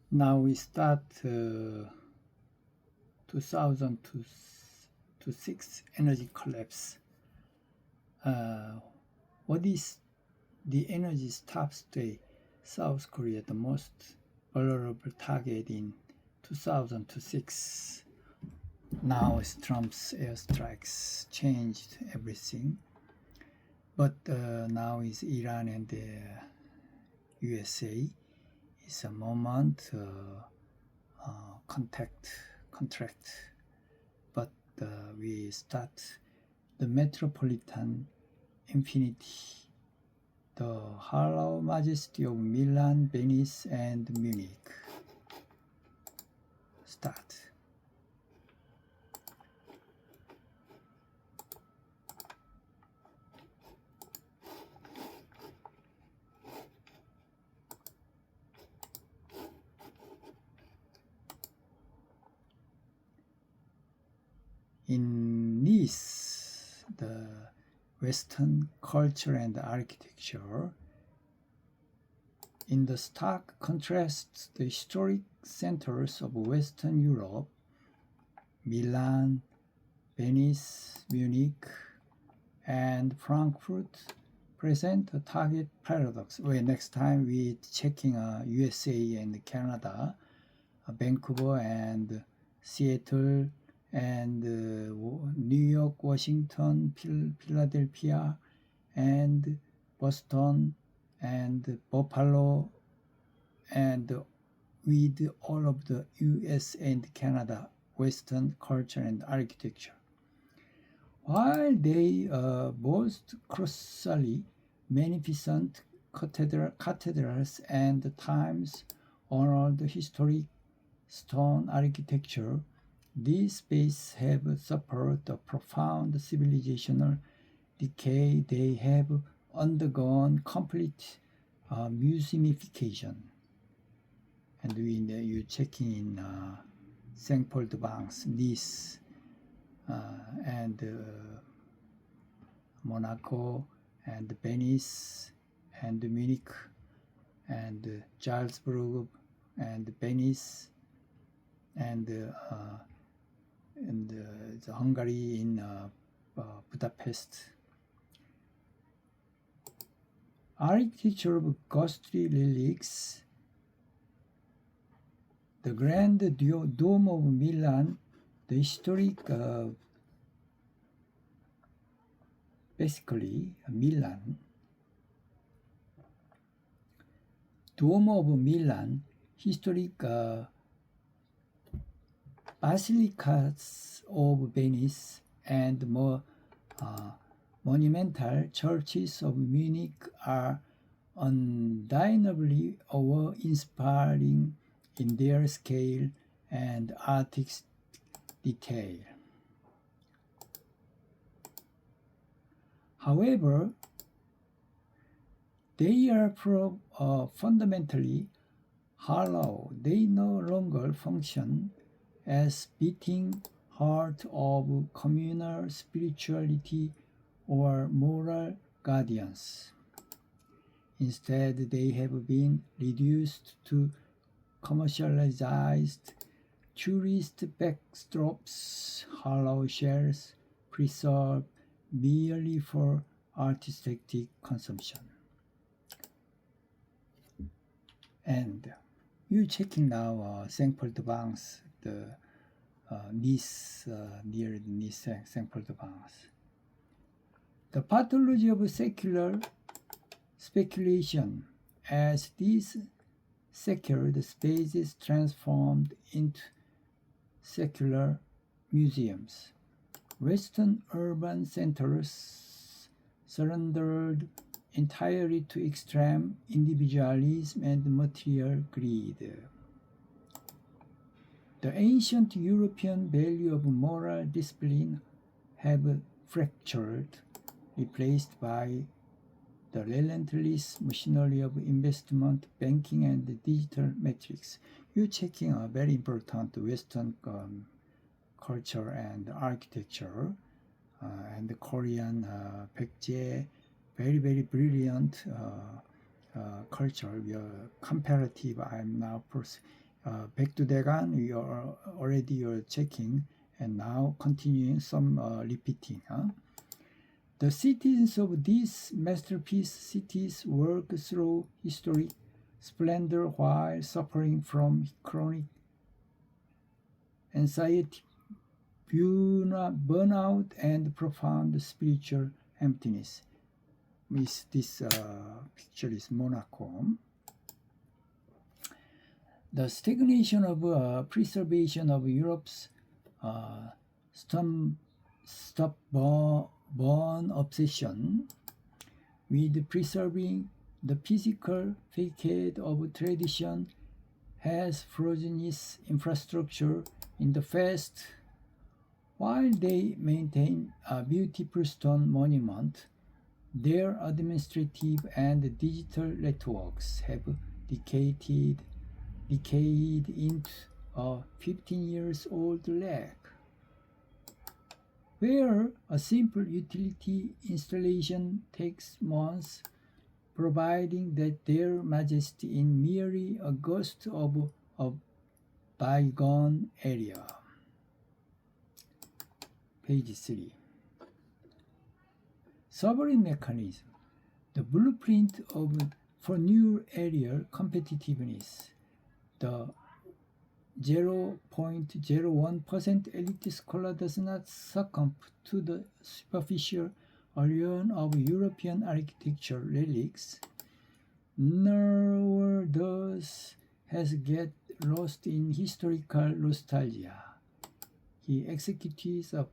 Now we start 2006 energy collapse. What is the energy stops today? South Korea, the most vulnerable target in 2006. Now Trump's airstrikes changed everything. But now is Iran and the USA. It's a moment contract, but we start the Metropolitan Infinity, the Hollow Majesty of Milan, Venice, and Munich. Start. In Nice, the Western culture and architecture, in the stark contrast, the historic centers of Western Europe, Milan, Venice, Munich, and Frankfurt, present a target paradox. Well, next time we checking USA and Canada, Vancouver and Seattle, and New York, Washington, Philadelphia, and Boston, and Buffalo, and with all of the US and Canada Western culture and architecture. While they boast colossally magnificent cathedrals and times-honored historic stone architecture, these spaces have suffered a profound civilizational decay. They have undergone complete museumification. And you checking in St. Paul de Vence, Nice, and Monaco, and Venice, and Munich, and Salzburg, and Venice, and Hungary in Budapest. Architecture of ghostly relics, the Grand Dome of Milan, the historic, basically Milan, Dome of Milan, historic basilicas of Venice, and more monumental churches of Munich are undeniably awe-inspiring in their scale and artistic detail. However, they are fundamentally hollow. They no longer function as beating heart of communal spirituality or moral guardians. Instead, they have been reduced to commercialized tourist backdrops, hollow shells preserved merely for artistic consumption. And you're checking now St. Paul de Vence, the Nice, near Nice, St. Paul de Vence. The pathology of secular speculation, as these secured spaces transformed into secular museums. Western urban centers surrendered entirely to extreme individualism and material greed. The ancient European value of moral discipline have fractured, replaced by the relentless machinery of investment, banking, and digital metrics. You're checking a very important Western culture and architecture, and the Korean Baekje, very, very brilliant culture. We are comparative. I'm now 백두대간 you're checking, and now continuing some repeating. The citizens of these masterpiece cities work through historic splendor while suffering from chronic anxiety, burnout, and profound spiritual emptiness. This picture is Monaco. The stagnation of preservation of Europe's stubborn obsession with preserving the physical facade of tradition has frozen its infrastructure in the past. While they maintain a beautiful stone monument, their administrative and digital networks have decayed into a 15-year-old lag. Where a simple utility installation takes months, providing that their majesty is merely a ghost of a bygone area. Page 3. Sovereign mechanism. The blueprint for new area competitiveness. The 0.01% elite scholar does not succumb to the superficial allure of European architecture relics, nor does has get lost in historical nostalgia. He executes a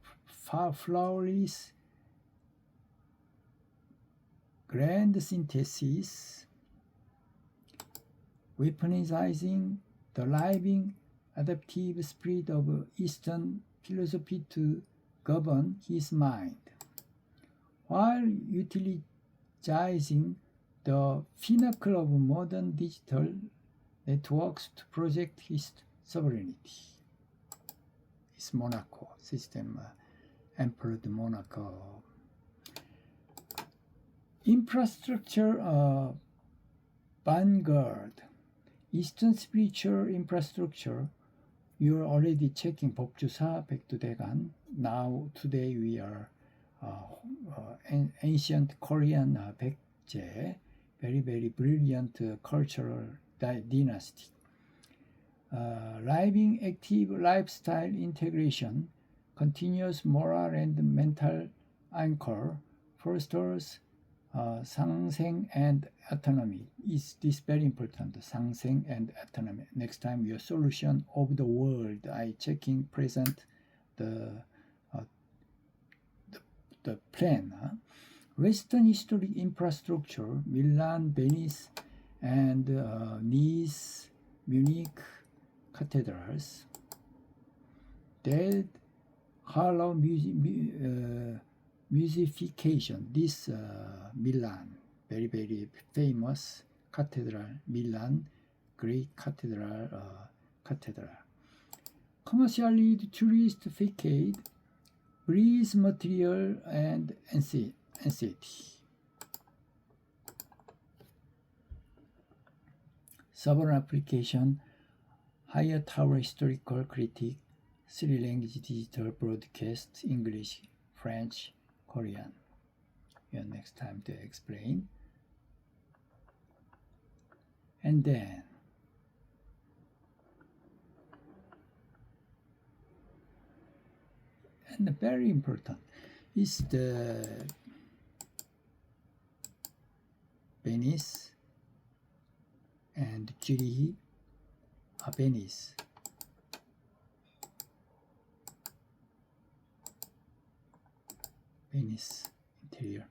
flawless grand synthesis, weaponizing the living adaptive spirit of Eastern philosophy to govern his mind, while utilizing the pinnacle of modern digital networks to project his sovereignty. It's Monaco system, Emperor de Monaco. Infrastructure vanguard. Eastern spiritual infrastructure. You're already checking 법주사, 백두대간. Now today we are ancient Korean 백제, very brilliant cultural dynasty. Living active lifestyle integration, continuous moral and mental anchor, fosters 상생 and autonomy. Is this very important? 상생 and autonomy. Next time your solution of the world, I checking present the plan. Western historic infrastructure, Milan, Venice, and Nice, Munich cathedrals. Dead Harlow Musification. This Milan, very famous cathedral, Milan, Greek cathedral. Commercially, the tourist facade, breeze material and anxiety. Sovereign application, higher tower historical critique, 3 language digital broadcast, English, French, Korean. Next time to explain. And then very important is the Venice and Zurich. Venice. Venice interior.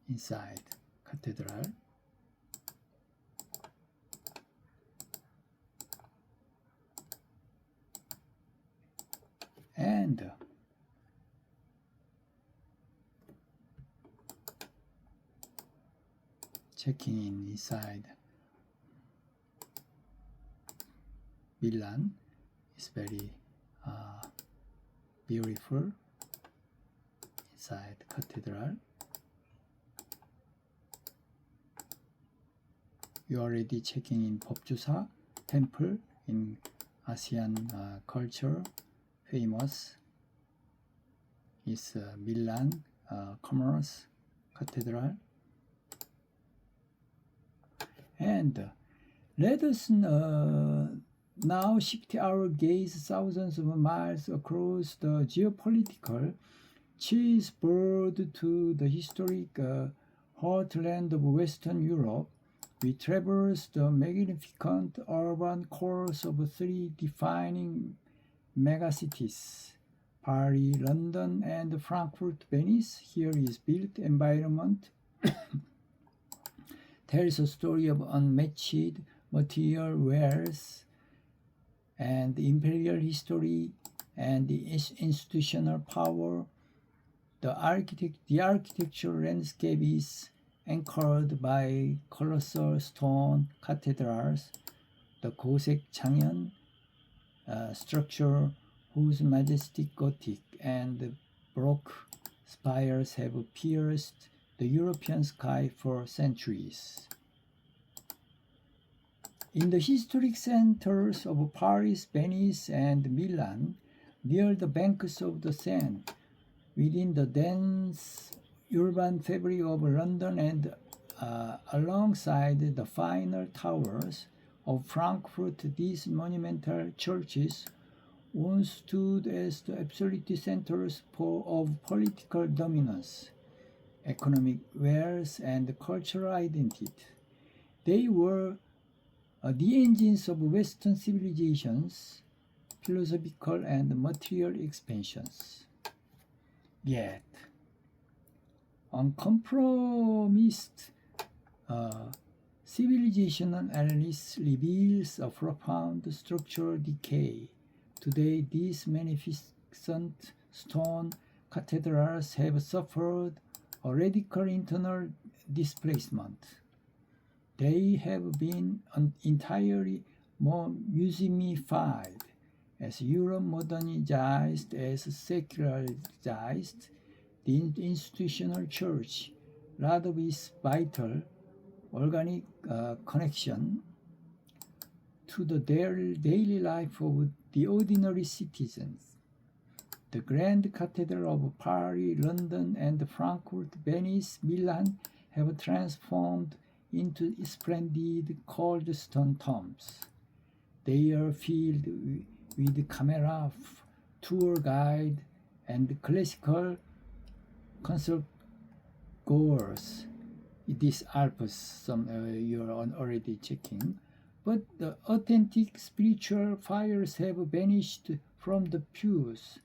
Inside cathedral. And checking in inside Milan is very beautiful. Inside cathedral. You already checking in 법주사, temple in ASEAN culture, famous is Milan Commerce Cathedral. And let us now shift our gaze thousands of miles across the geopolitical chessboard to the historic heartland of Western Europe. We traverse the magnificent urban cores of three defining megacities, Paris, London, and Frankfurt, Venice. Here is built environment tells a story of unmatched material wealth and imperial history and the institutional power. The architectural landscape is anchored by colossal stone cathedrals, the Gosek Changyeon structure whose majestic Gothic and Baroque spires have pierced the European sky for centuries. In the historic centers of Paris, Venice, and Milan, near the banks of the Seine, within the dense urban fabric of London, and alongside the finer towers of Frankfurt, these monumental churches once stood as the absolute centers of political dominance, economic wealth, and cultural identity. They were the engines of Western civilization's philosophical and material expansions. Yet, uncompromised civilizational analysis reveals a profound structural decay. Today, these magnificent stone cathedrals have suffered a radical internal displacement. They have been entirely more museumified. As Europe modernized, as secularized, the institutional church lost its vital, organic connection to the daily life of the ordinary citizens. The grand cathedral of Paris, London, and Frankfurt, Venice, Milan have transformed into splendid cold stone tombs. They are filled with camera, tour guide, and classical concert goers. These Alps, some you're already checking. But the authentic spiritual fires have vanished from the pews.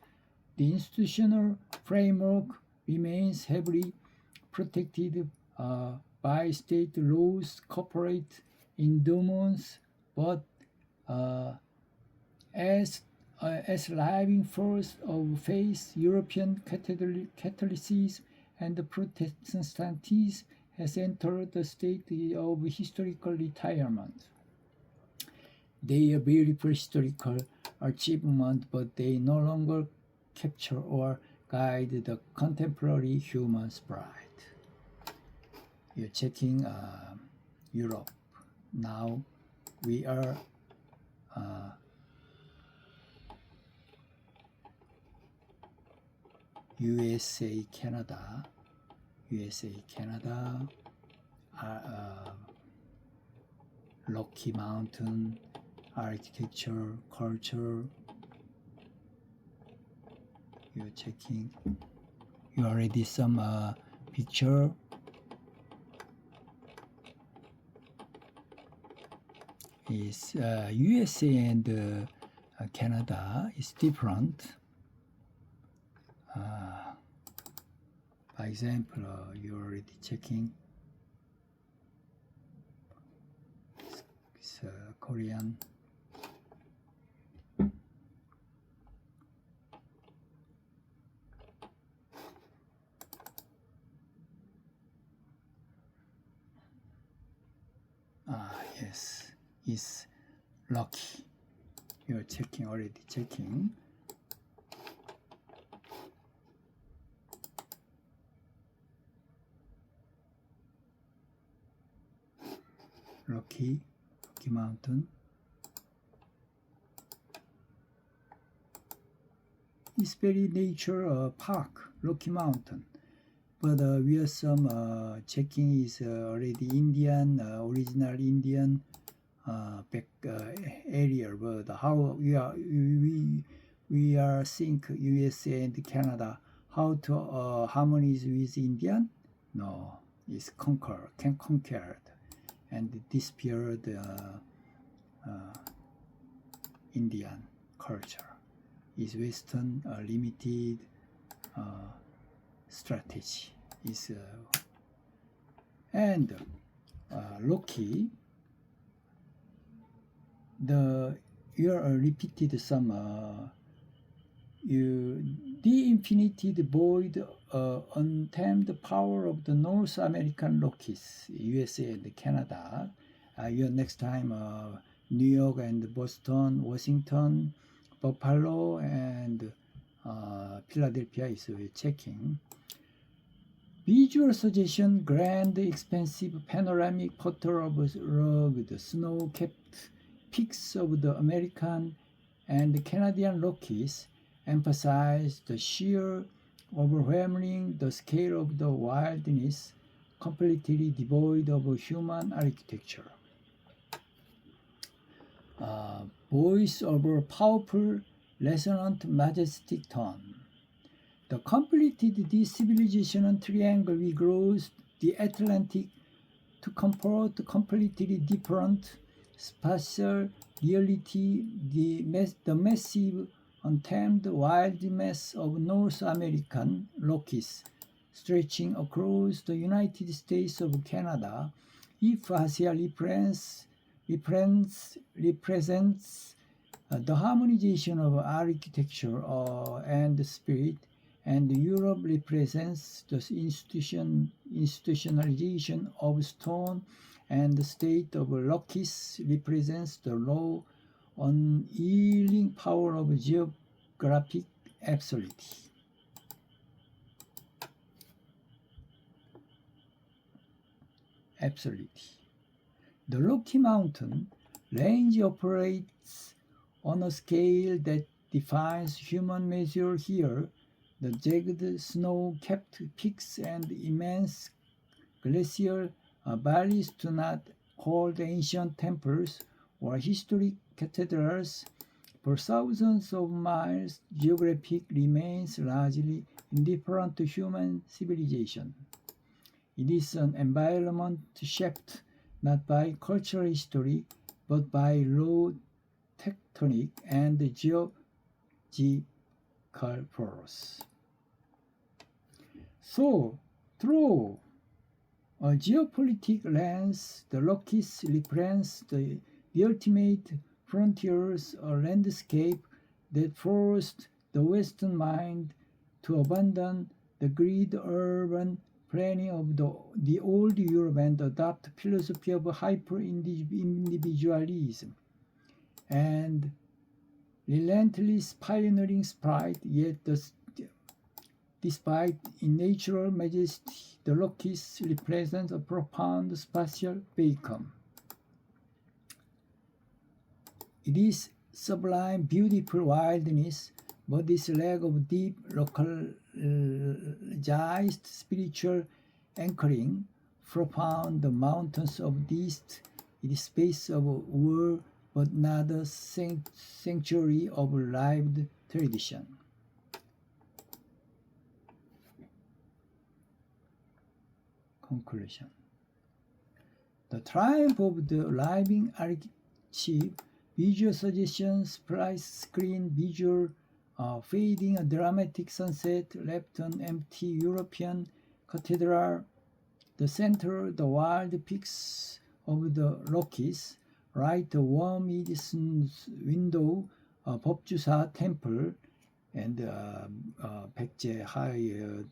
The institutional framework remains heavily protected by state laws, corporate endowments, but as living force of faith, European Catholicism and Protestantism has entered the state of historical retirement. They are beautiful historical achievement, but they no longer capture or guide the contemporary human sprite. You're checking Europe. Now we are USA, Canada, Rocky Mountain, architecture, culture. You're checking. You already some picture. Is USA and Canada is different. For example, you're already checking. It's Korean. Yes, it's Rocky. You're checking, already checking. Rocky Mountain. It's very nature park, Rocky Mountain. But we are some checking is already Indian, original Indian back area. But how we are think USA and Canada how to harmonize with Indian? No, it's conquered and disappeared Indian culture. Is Western limited strategy is and Loki you are repeated some the infinity void untamed power of the North American Rockies, USA and Canada. Your next time New York and Boston, Washington, Buffalo and Philadelphia is checking. Visual suggestion: grand, expansive, panoramic photo of rugged, snow-capped peaks of the American and Canadian Rockies emphasize the sheer, overwhelming the scale of the wilderness, completely devoid of human architecture. Voice over powerful, resonant, majestic tone. The completed this civilization triangle we crossed the Atlantic to confront completely different spatial reality, the massive, untamed wilderness of North American Rockies, stretching across the United States of Canada. If Asia represents the harmonization of architecture and spirit, and Europe represents the institutionalization of stone, and the state of Rockies represents the raw, unyielding power of geographic absolutity. The Rocky Mountain range operates on a scale that defies human measure here. The jagged snow-capped peaks and immense glacial valleys do not hold ancient temples or historic cathedrals. For thousands of miles, geography remains largely indifferent to human civilization. It is an environment shaped not by cultural history, but by raw tectonic and geological force. So, through a geopolitical lens, the Rockies represents the ultimate frontiers, a landscape that forced the Western mind to abandon the grid urban planning of the old Europe and adopt philosophy of hyper-individualism and relentless pioneering spirit. Yet despite in natural majesty, the Rockies represent a profound spatial vacuum. It is sublime, beautiful wilderness, but this lack of deep, localized spiritual anchoring, profound the mountains of the east, it is space of war, but not a sanctuary of lived tradition. Conclusion. The triumph of the living archive, visual suggestions, splice screen, visual fading, a dramatic sunset, left an empty European cathedral, the center, the wild peaks of the Rockies, right, a warm Edison's window, 법주사 temple, and Baekje High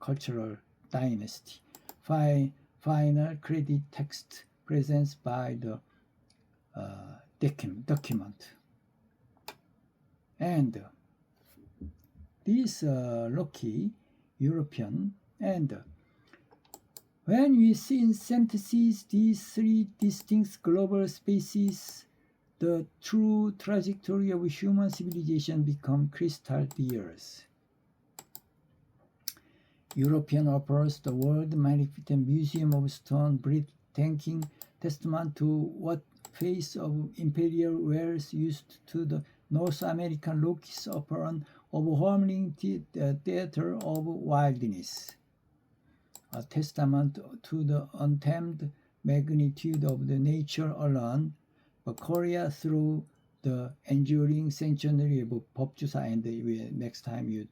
cultural dynasty. Final credit text presents by the document. And this Rocky European, and when we synthesize these three distinct global spaces, the true trajectory of human civilization become crystal clear. European offers the world magnificent museum of stone, breathtaking testament to what face of imperial wealth used to the North American Rockies offer an overwhelming theater of wildness, a testament to the untamed magnitude of the nature alone. But Korea, through the enduring century of 법주사, and next time you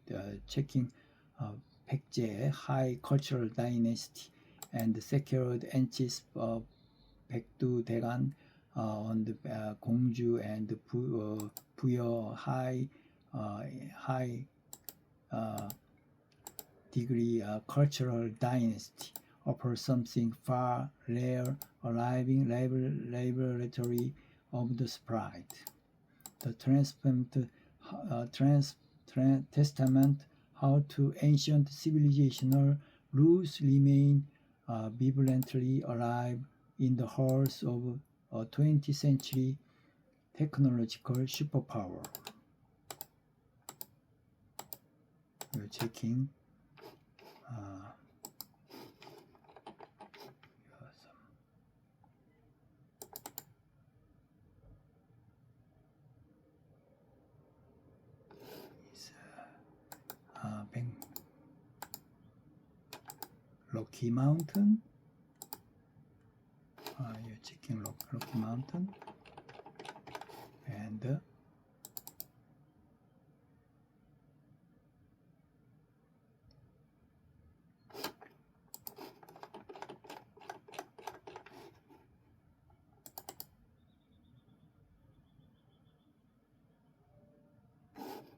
checking 백제 high cultural dynasty and secured ancient 백두 대간 on the 공주 and 부여 high degree cultural dynasty offer something far rare, a living laboratory of the sprite. The testament how to ancient civilizational roots remain vibrantly alive in the halls of a 20th century technological superpower. We're checking Rocky Mountain. You're checking Rocky Mountain, and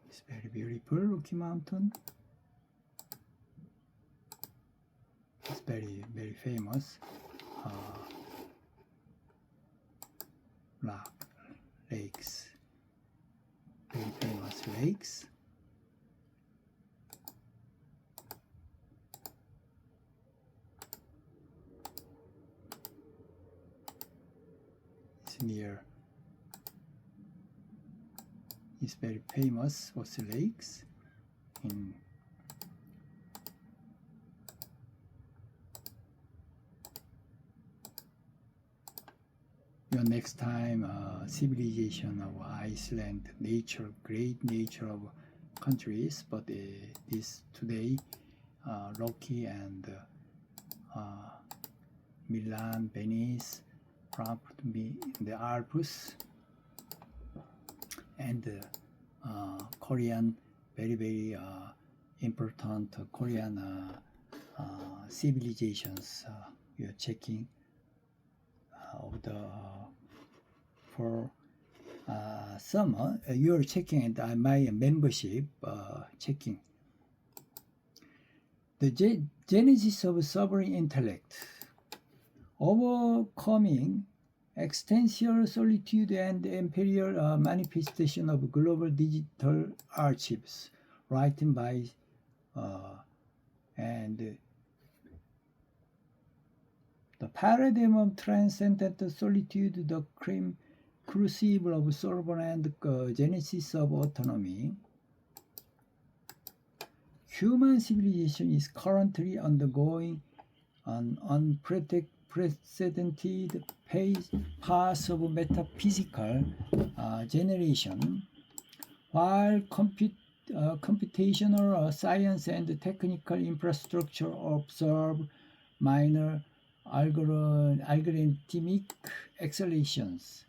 it's very beautiful. Rocky Mountain. It's very famous lakes, very famous lakes. It's near. It's very famous with lakes in your next time civilization of Iceland, nature, great nature of countries, but this today Rocky and Milan, Venice, Frankfurt, the Alps, and Korean, very important Korean civilizations. We are checking of the for summer. You're checking and my membership checking the genesis of sovereign intellect, overcoming existential solitude and imperial manifestation of global digital archives, written by and the paradigm of transcendent solitude, the crucible of sovereign and genesis of autonomy. Human civilization is currently undergoing an unprecedented path of metaphysical generation, while computational science and technical infrastructure observe minor algorithmic accelerations.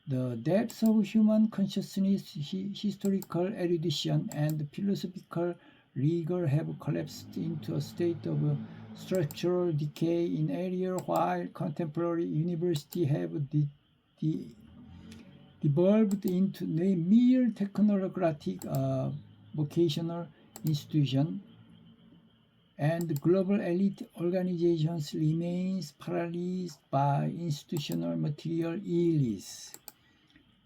The depths of human consciousness, historical erudition, and philosophical rigor have collapsed into a state of structural decay in areas, while contemporary universities have devolved into mere technocratic vocational institutions, and global elite organizations remains paralyzed by institutional material ills.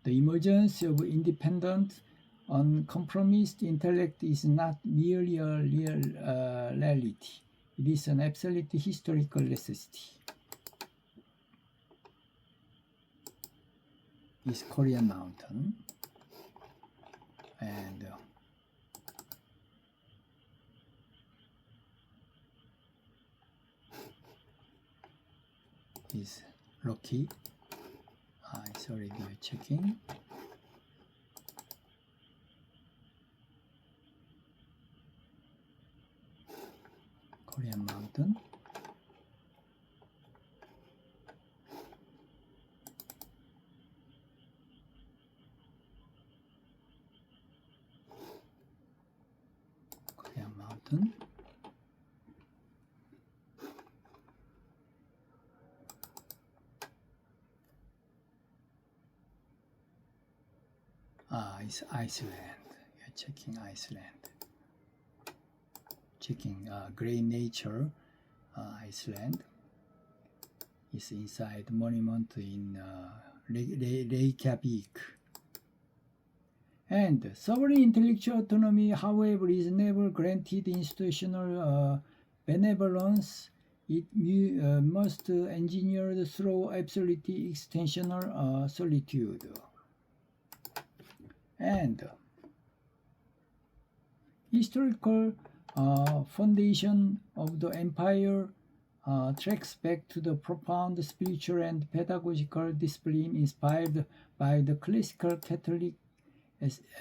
The emergence of independent, uncompromised intellect is not merely a reality. It is an absolute historical necessity. is Korean mountain, and is Rocky. It's already checking. Korean mountain. Korean mountain. It's Iceland. You're checking Iceland. Checking Great Nature, Iceland. It's inside the monument in Reykjavik. And sovereign intellectual autonomy, however, is never granted institutional benevolence. It must engineered through absolute extensional solitude. And historical foundation of the empire tracks back to the profound spiritual and pedagogical discipline inspired by the classical Catholic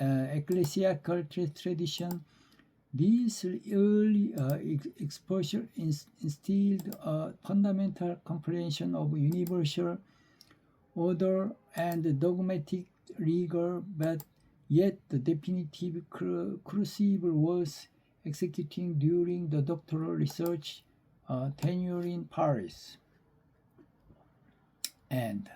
ecclesiastical tradition. This early exposure instilled a fundamental comprehension of universal order and dogmatic rigor, but yet the definitive crucible was executing during the doctoral research tenure in Paris. And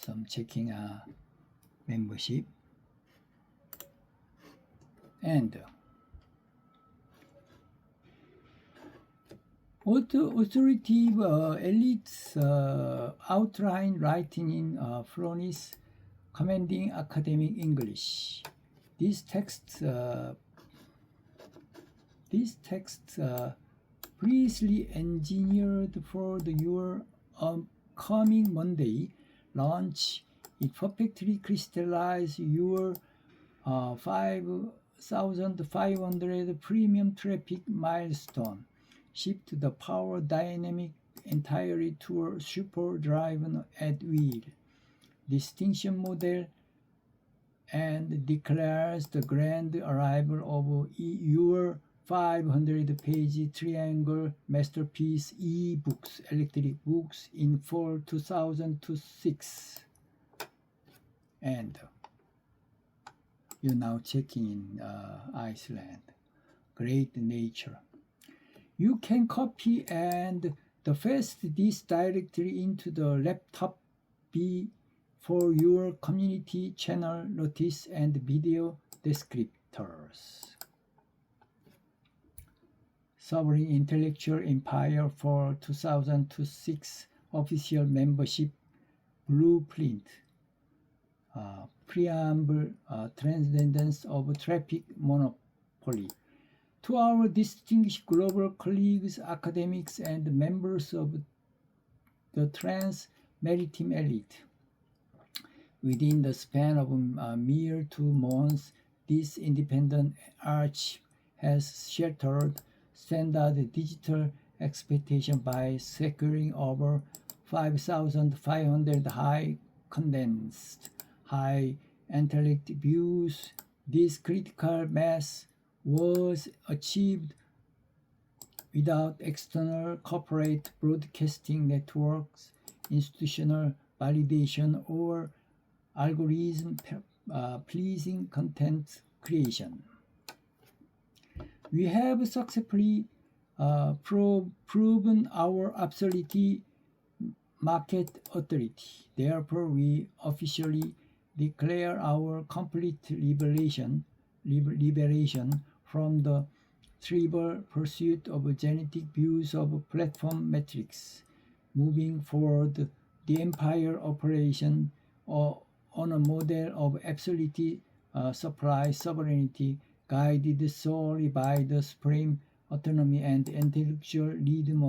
some checking membership. And authoritative elites outline writing in Florence commanding academic English. These texts precisely engineered for your coming Monday launch. It perfectly crystallized your 5,500 premium traffic milestone. Shift the power dynamic entirely to super driven at will. Distinction model and declares the grand arrival of your 500-page triangle masterpiece e-books, electric books in fall 2006. And you're now checking in Iceland. Great nature. You can copy and paste this directly into the laptop for your community channel notice and video descriptors. Sovereign Intellectual Empire for 2006 official membership blueprint. Preamble, transcendence of traffic monopoly. To our distinguished global colleagues, academics, and members of the trans-maritime elite, within the span of a mere 2 months, this independent arch has shattered standard digital expectation by securing over 5,500 high condensed, high intellect views. This critical mass was achieved without external corporate broadcasting networks, institutional validation, or algorithm pleasing content creation. We have successfully proven our absolute market authority. Therefore, we officially declare our complete liberation from the trivial pursuit of genetic views of platform metrics. Moving forward, the empire operation on a model of absolute supply sovereignty, guided solely by the supreme autonomy and intellectual freedom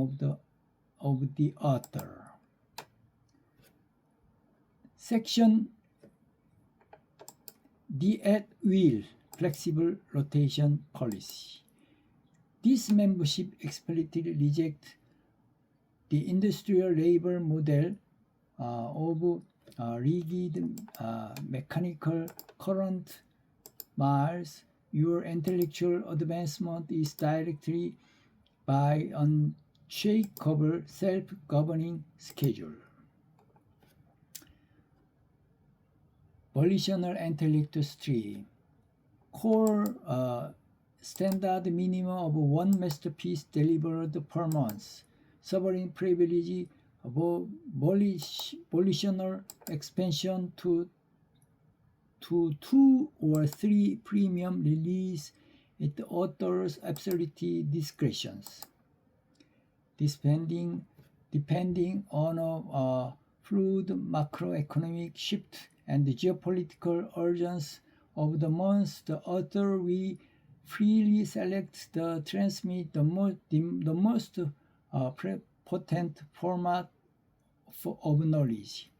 of the author. Section D at will flexible rotation policy. This membership explicitly rejects the industrial labor model of rigid mechanical current miles. Your intellectual advancement is directly by unshakable self-governing schedule. Volitional intellect stream. Core standard minimum of one masterpiece delivered per month. Sovereign privilege of volitional expansion to 2 or 3 premium release at the author's absolute discretions. Depending on a fluid macroeconomic shift and the geopolitical urgency of the month, the author will freely select the transmit the most potent format of knowledge.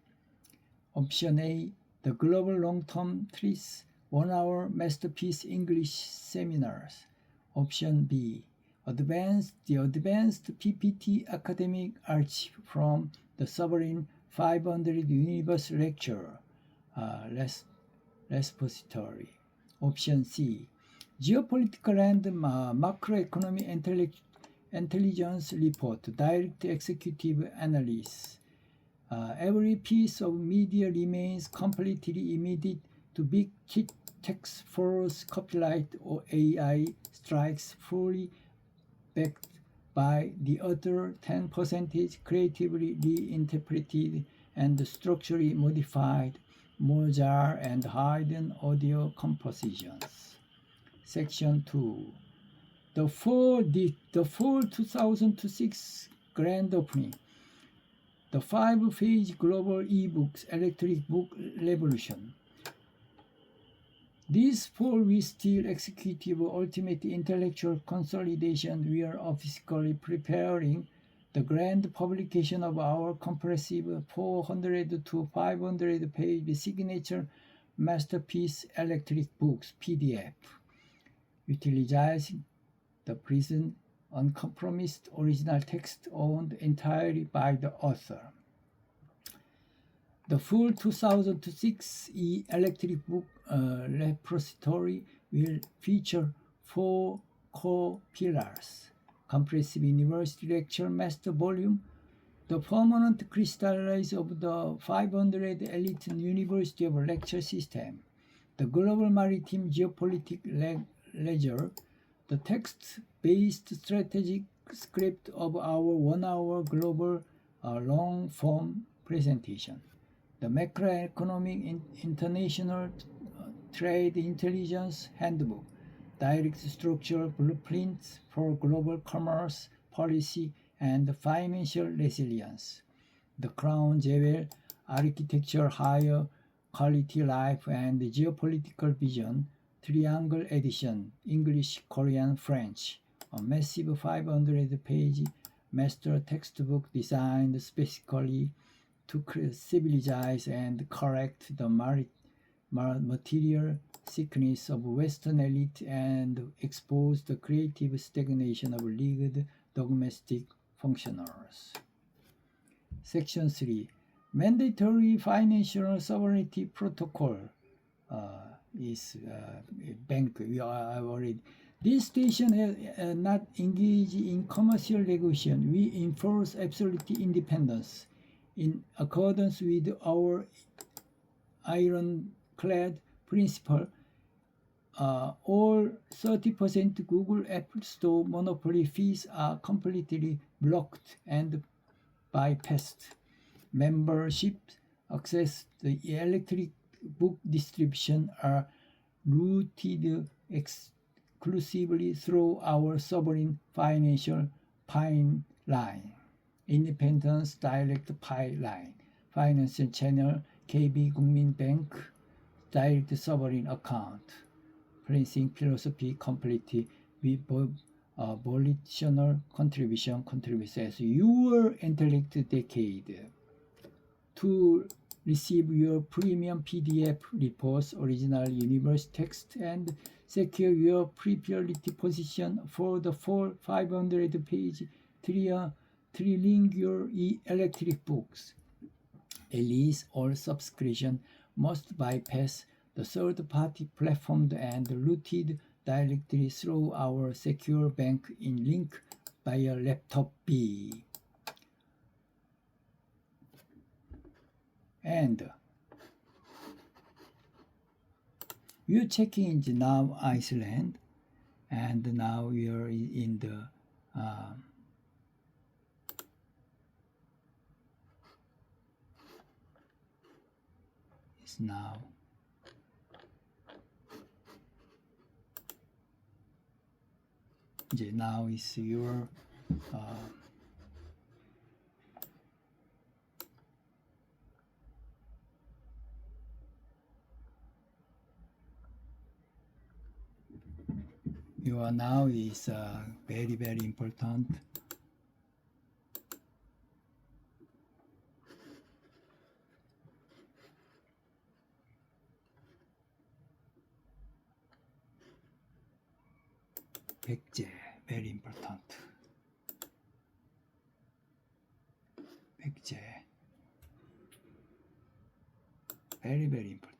Option A, the global long-term treats 1-hour masterpiece English seminars. Option B, the advanced PPT academic archive from the Sovereign 500 Universe Lecture repository. Option C, geopolitical and macroeconomic intelligence report, direct executive analysis. Every piece of media remains completely immediate to big text force copyright or AI strikes fully backed by the other 10% creatively reinterpreted and structurally modified Mozart and Haydn audio compositions. Section 2. The fall 2006 grand opening. The 5-phase global e-books electric book revolution. This fall we still executive ultimate intellectual consolidation. We are officially preparing the grand publication of our comprehensive 400 to 500 page signature masterpiece electric books PDF, utilizing the present uncompromised original text owned entirely by the author. The full 2006 electric book repository will feature 4 core pillars: comprehensive university lecture master volume, the permanent crystallize of the 500 elite university of lecture system, the global maritime geopolitics ledger, the text-based strategic script of our 1-hour global long-form presentation, the macroeconomic international trade intelligence handbook, direct structural blueprints for global commerce policy and financial resilience, the crown jewel architecture, higher quality life and geopolitical vision, triangle edition, English, Korean, French, a massive 500-page master textbook designed specifically to civilize and correct the material sickness of Western elite and expose the creative stagnation of leagued domestic functionaries. Section 3. Mandatory financial sovereignty protocol is bank. We are already. This station has not engaged in commercial negotiation. We enforce absolute independence in accordance with our ironclad principle. All 30% Google Apple Store monopoly fees are completely blocked and bypassed. Membership access to electric book distribution are routed exclusively through our sovereign financial pipeline, Independence Direct Pipeline, financial channel, KB Gummin Bank, direct sovereign account. Pricing philosophy complete with volitional contribution as your intellect decade. To receive your premium PDF reports, original universe text, and secure your priority position for the full 500-page trilingual electric books. At least all subscription must bypass the third-party platform and routed directly through our secure bank in link via laptop B. And your check-in is now Iceland, and now you're in the is now now is your your now is very important. 백제, very important. 백제, very important.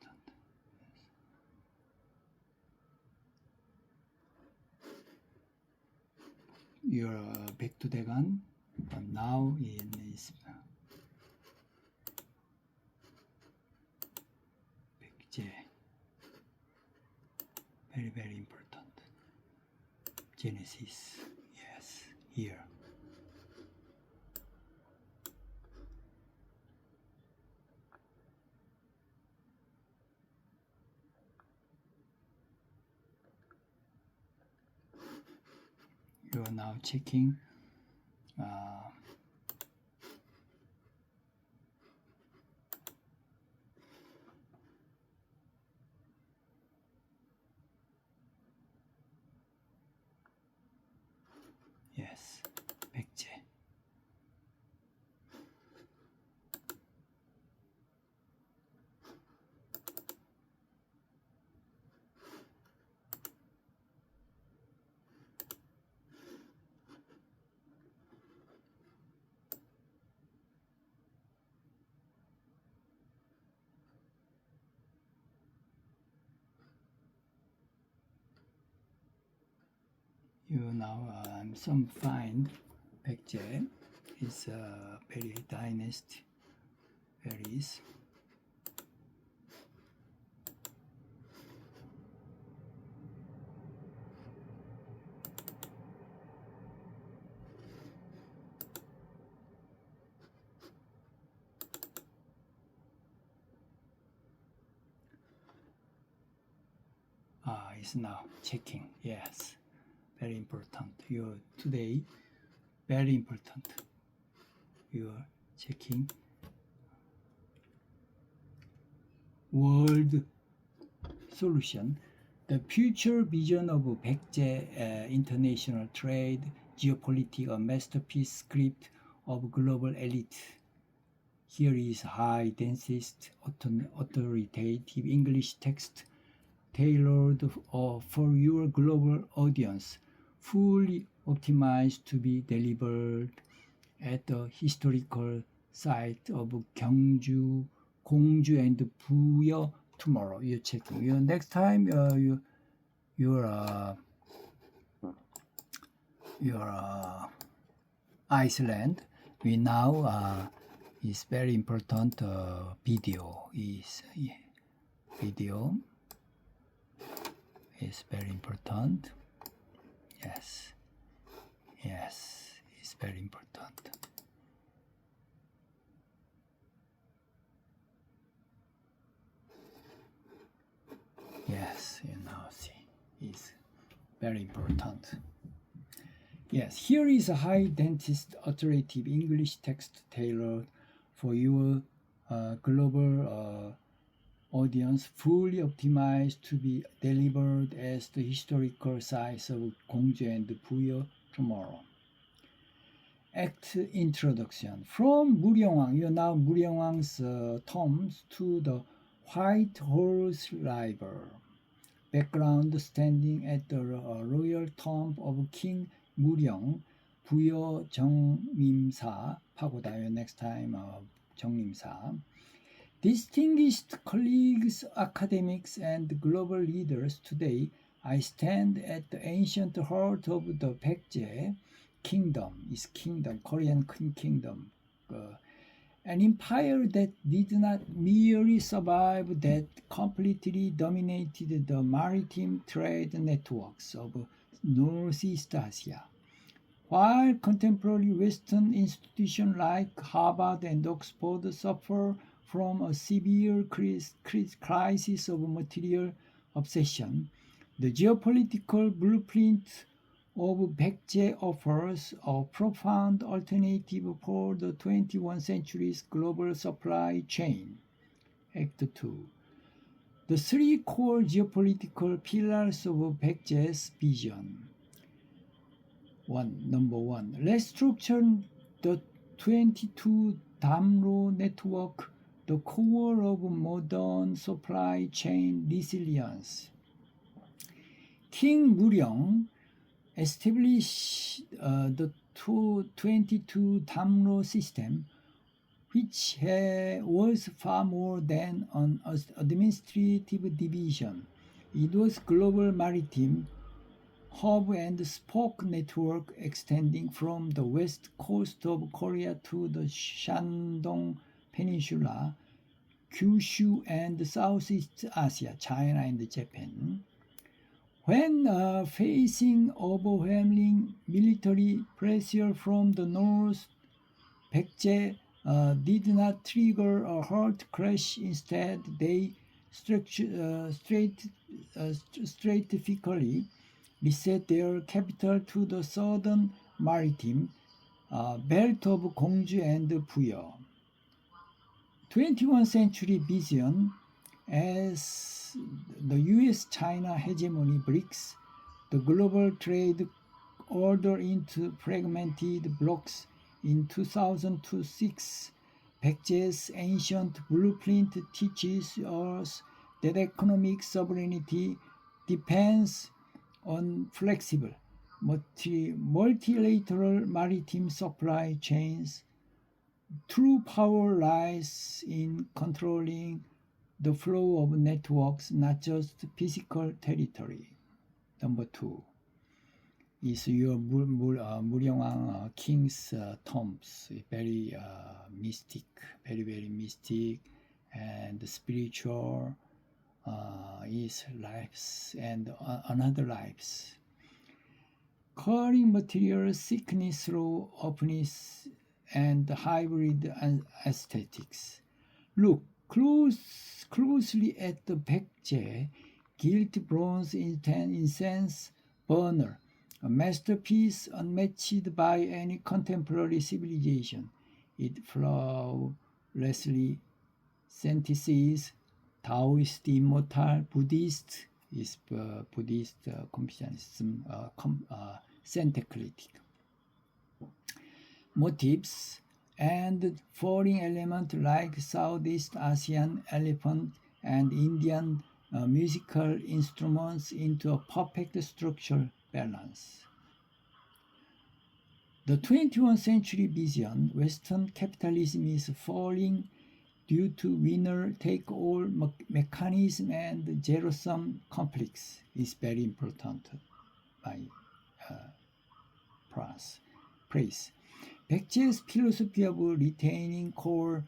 You're back to Daegan, but now in is 백제, very important. Genesis, yes, here. You are now checking yes, 백제. You now some find 백제 is very dynasty, varies. Is now checking, yes. Very important. You today, very important. You are checking world solution. The future vision of 백제 international trade, geopolitics, a masterpiece script of global elite. Here is high densest authoritative English text tailored for your global audience, fully optimized to be delivered at the historical site of Gyeongju, Gongju, and Buyeon tomorrow. You're checking. Next time your Iceland. We now is very important. Video is very important. Yes, it's very important. Yes, you now see, it's very important. Yes, here is a high densest authoritative English text tailored for your global audience fully optimized to be delivered as the historical sites of Gongju and Buyo tomorrow. Act Introduction. From Muryongwang, you know Muryongwang's tombs to the White Horse River. Background, standing at the royal tomb of King Muryong, Buyo Jeongmimsa, pagoda next time, Jeongmimsa. Distinguished colleagues, academics, and global leaders, today I stand at the ancient heart of the Baekje kingdom, Korean kingdom. An empire that did not merely survive, that completely dominated the maritime trade networks of Northeast Asia. While contemporary Western institutions like Harvard and Oxford suffer from a severe crisis of material obsession, the geopolitical blueprint of Baekje offers a profound alternative for the 21st century's global supply chain. Act 2. The three core geopolitical pillars of Baekje's vision. Number 1. Restructure the 22 Damro network, the core of modern supply chain resilience. King Muryong established the 22 Damro system, which was far more than an administrative division. It was global maritime hub and spoke network extending from the west coast of Korea to the Shandong Peninsula, Kyushu, and Southeast Asia, China and Japan. When facing overwhelming military pressure from the north, Baekje did not trigger a hard crash. Instead, they strategically reset their capital to the southern maritime belt of Gongju and Buyo. 21st century vision. As the US-China hegemony breaks the global trade order into fragmented blocks in 2006, Baekje's ancient blueprint teaches us that economic sovereignty depends on flexible, multilateral maritime supply chains. True power lies in controlling the flow of networks, not just physical territory. Number 2 is your Muryongwang King's tombs. Very mystic, very mystic and spiritual. Is lives and another lives. Coloring material thickness through openness and hybrid aesthetics. Look closely at the Baekje gilt bronze incense burner, a masterpiece unmatched by any contemporary civilization. It flawlessly synthesizes Taoist immortal, Buddhist Confucianism, syntactic motifs and foreign elements like Southeast Asian elephant and Indian musical instruments into a perfect structural balance. The 21st century vision, Western capitalism is falling due to winner-take-all mechanism and zero-sum conflicts, is very important by praise. Baekje's philosophy of retaining core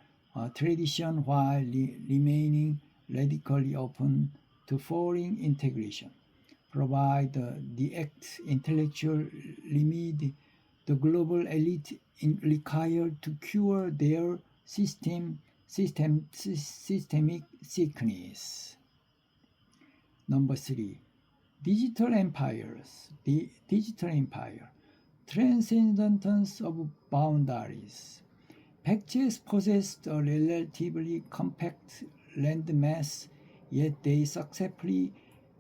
tradition while remaining radically open to foreign integration provide the intellectual remedy the global elite required to cure their systemic sickness. Number 3, digital empires. The digital empire, transcendence of boundaries. Baekje possessed a relatively compact landmass, yet they successfully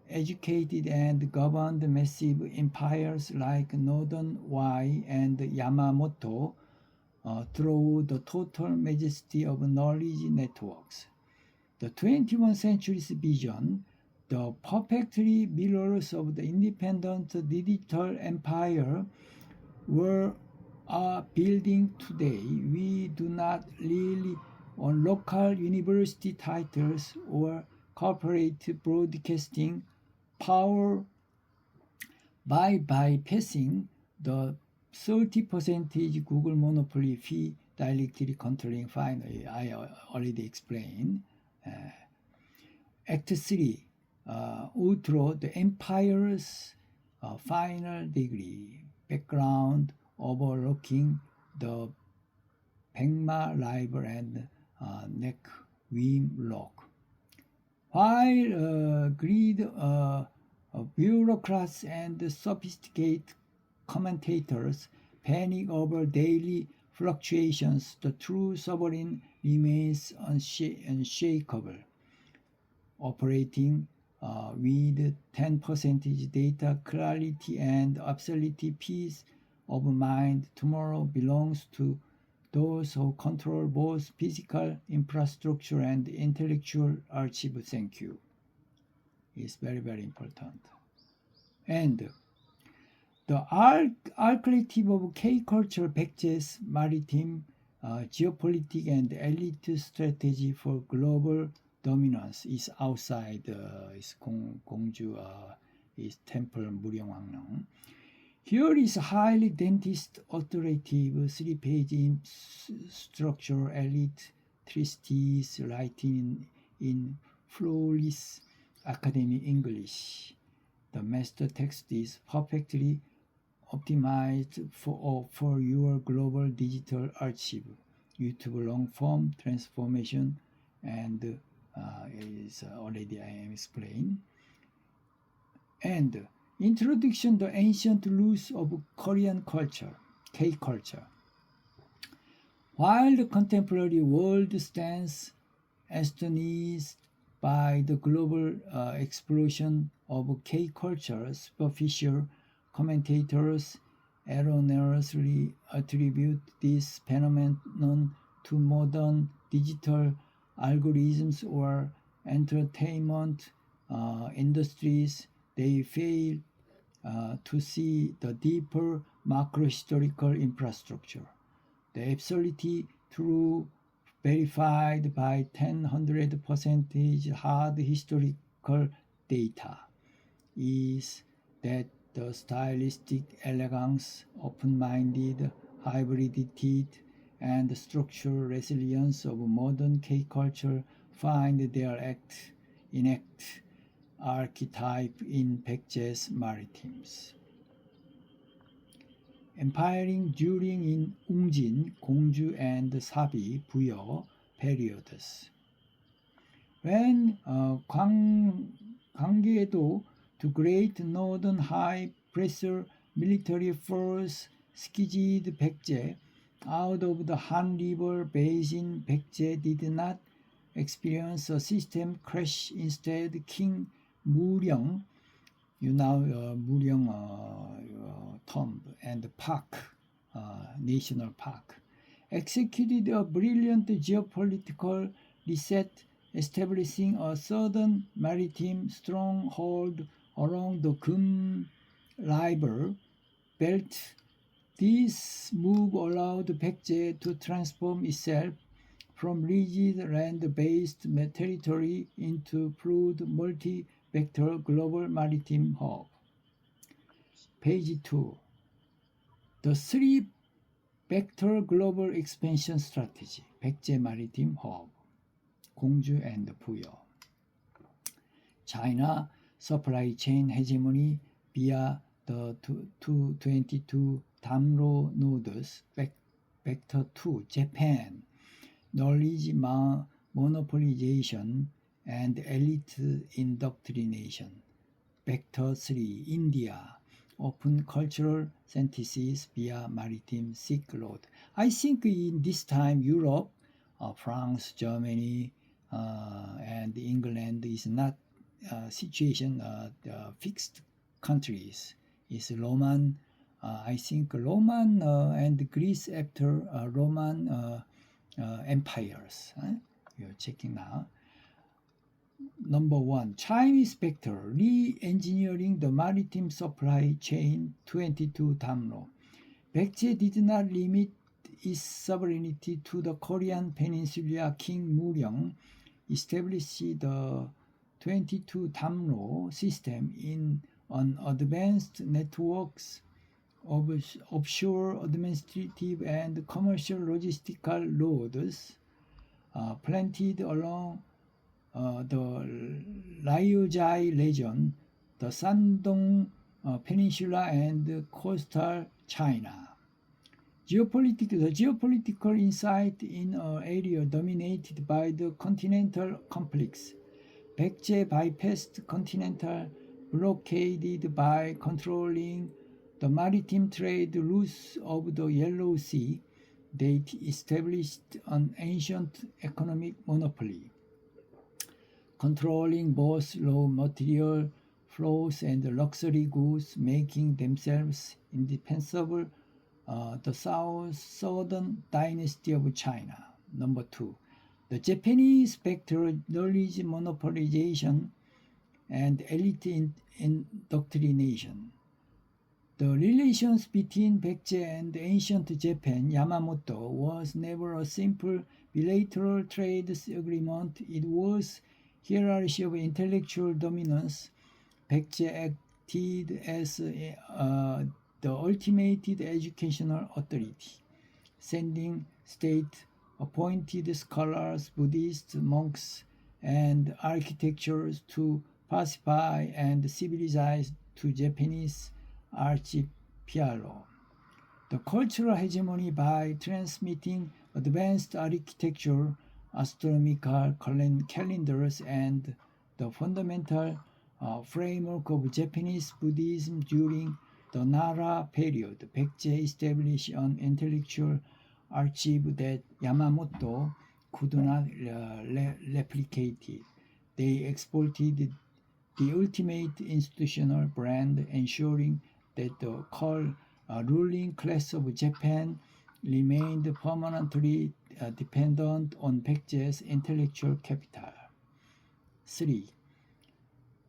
educated and governed massive empires like Northern Wei and Yamamoto through the total majesty of knowledge networks. The 21st century's vision, the perfectly mirrors of the independent digital empire are building today. We do not rely on local university titles or corporate broadcasting power by bypassing the 30% Google monopoly fee directly controlling finally. I already explained. Act 3, outro the empire's final degree, background overlooking the Pengma River and Neck Wim Lock. While greed bureaucrats and sophisticated commentators panic over daily fluctuations, the true sovereign remains unshakable, operating with 10% data clarity and absolute peace of mind. Tomorrow belongs to those who control both physical infrastructure and intellectual archive. Thank you. It's very, very important. And the archive of K-culture Baekje's maritime geopolitics and elite strategy for global dominance is outside is Gongju is temple Muryongwangnam. Here is a highly dentist authoritative 3-page structure, elite treatise writing in flawless academic English. The master text is perfectly optimized for your global digital archive, YouTube long-form transformation, and is already I am explained. And introduction to ancient roots of Korean culture, K-culture. While the contemporary world stands astonished by the global explosion of K-culture, superficial commentators erroneously attribute this phenomenon to modern digital algorithms or entertainment industries. They fail to see the deeper macro-historical infrastructure. The absolute true verified by 100% hard historical data is that the stylistic elegance, open-minded hybridity, and structural resilience of modern K-culture find their inact archetype in Baekje's maritimes. Empiring during in Ungjin, Gongju, and Sabi, Buyo periods. When Gwanggaedo, the great northern high-pressure military force, squeezed Baekje out of the Han River basin, Baekje did not experience a system crash. Instead, King Muryong, Muryong tomb and park, national park, executed a brilliant geopolitical reset, establishing a southern maritime stronghold along the Gum River belt. This move allowed Baekje to transform itself from rigid land-based territory into fluid multi-vector global maritime hub. Page 2. The three-vector global expansion strategy, Baekje Maritime Hub, Gongju and Buyo. China supply chain hegemony via the 222 Damro nodes, Vector 2, Japan, knowledge monopolization and elite indoctrination. Vector 3, India, open cultural synthesis via maritime Silk Road. I think in this time Europe, France, Germany, and England is not situation fixed countries. It's Roman, I think Roman and Greece after Roman empires. You're checking now. Number 1, Chinese factor, re-engineering the maritime supply chain 22 Damro. Baekje did not limit its sovereignty to the Korean peninsula. King Muryong established the 22 Damro system in an advanced networks of offshore administrative and commercial logistical roads planted along the Liaojai region, the Shandong Peninsula, and coastal China. The geopolitical insight in an area dominated by the continental complex. Baekje bypassed continental blockade by controlling the maritime trade routes of the Yellow Sea. They established an ancient economic monopoly, controlling both raw material flows and luxury goods, making themselves indispensable. The Southern Dynasty of China. Number 2, the Japanese factor knowledge monopolization and elite indoctrination. The relations between Baekje and ancient Japan, Yamamoto, was never a simple bilateral trade agreement. It was hierarchy of intellectual dominance. Baekje acted as the ultimate educational authority, sending state-appointed scholars, Buddhist monks, and architects to pacify and civilize to Japanese archipelago. The cultural hegemony by transmitting advanced architecture, astronomical calendars, and the fundamental framework of Japanese Buddhism during the Nara period. Baekje established an intellectual archive that Yamamoto could not replicate. They exported the ultimate institutional brand, ensuring that the ruling class of Japan remained permanently dependent on Baekje's intellectual capital. 3.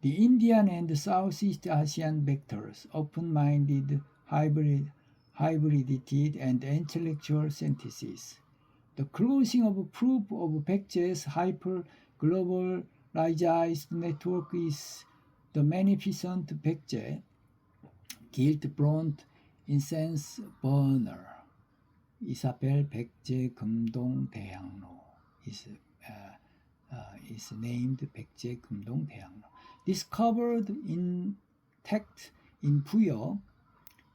The Indian and Southeast Asian vectors, open-minded hybridity and intellectual synthesis. The closing of proof of Baekje's hyper-globalized network is the magnificent Baekje, gilt-bronze incense burner. Isabel Baekje Geumdong Daehangno is named Baekje Geumdong Daehangno. Discovered intact in Puyo,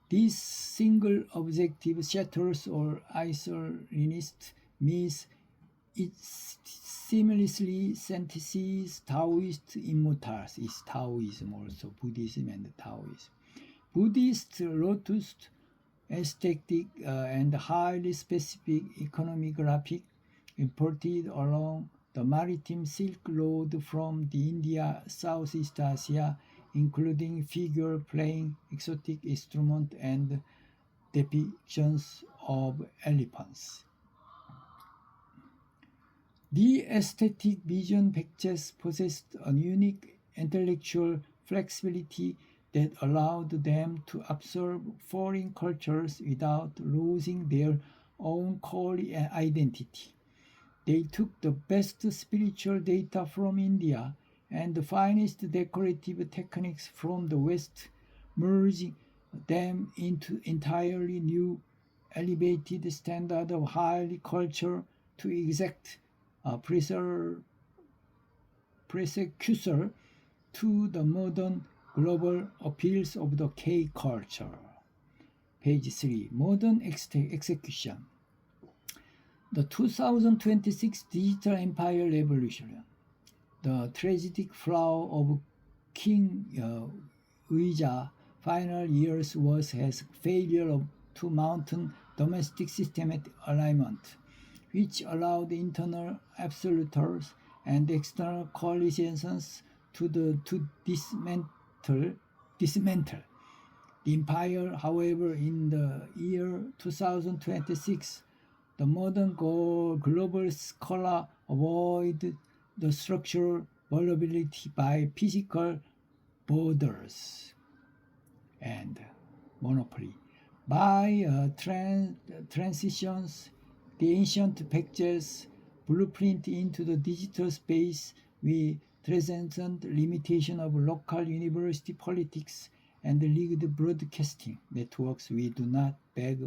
this single objective shatters or isolinist means it seamlessly synthesizes Taoist immortals. Is Taoism also Buddhism and Taoism. Buddhist lotus aesthetic and highly specific iconographic imported along the maritime Silk Road from the India, Southeast Asia, including figure playing, exotic instruments, and depictions of elephants. The aesthetic vision Baekje possessed a unique intellectual flexibility that allowed them to absorb foreign cultures without losing their own core identity. They took the best spiritual data from India and the finest decorative techniques from the West, merging them into entirely new, elevated standard of high culture to exact precursor to the modern global appeals of the K culture. Page 3. Modern execution. The 2026 Digital Empire Revolution. The tragic fall of King Uija's final years was his failure to mount domestic systematic alignment, which allowed internal absolutors and external coalitions to dismantle the empire. However, in the year 2026, the modern global scholar avoid the structural vulnerability by physical borders and monopoly. By transitions, the ancient pictures blueprint into the digital space, we transcend limitation of local university politics and leagued broadcasting networks. We do not beg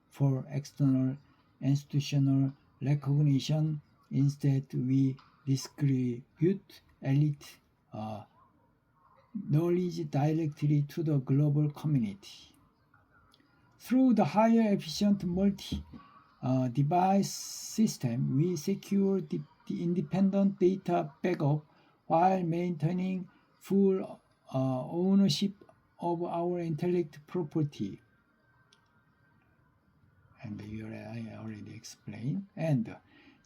for external institutional recognition. Instead, we distribute elite knowledge directly to the global community. Through the higher efficient multi-device system, we secure the independent data backup while maintaining full ownership of our intellectual property. And I already explained. And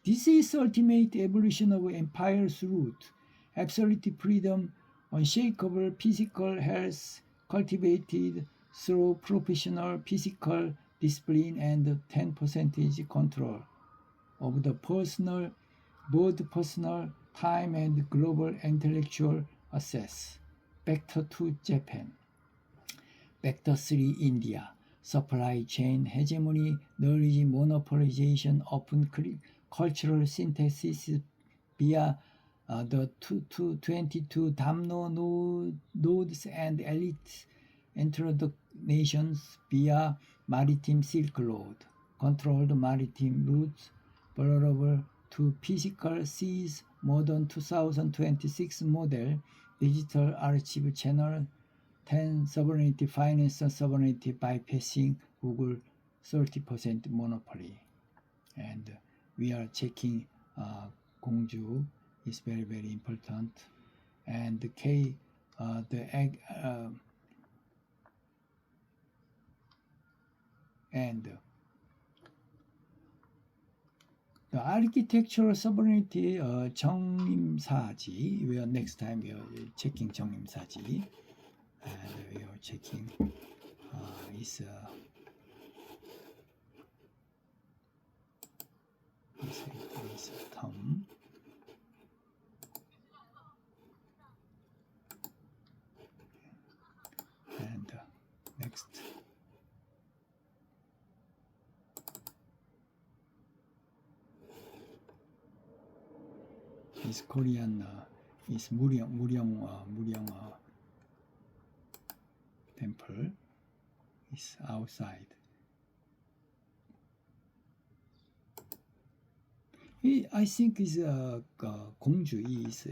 this is ultimate evolution of empire's root. Absolute freedom, unshakable physical health cultivated through professional physical discipline and 10% control of the personal, both personal time and global intellectual access. Vector 2 Japan. Vector 3 India. Supply chain hegemony, knowledge monopolization, open cultural synthesis via the 22 Damno nodes and elite introductions via maritime Silk Road, controlled maritime routes vulnerable to physical seas, modern 2026 model, digital archive channel, 10 sovereignty, financial sovereignty bypassing Google 30% monopoly. And we are checking Gongju is very, very important. And the architectural sovereignty, 정림사지. Next time we are checking 정림사지. And we are checking is term. And next. Is Korean is 무령 temple is outside. I think is Gongju is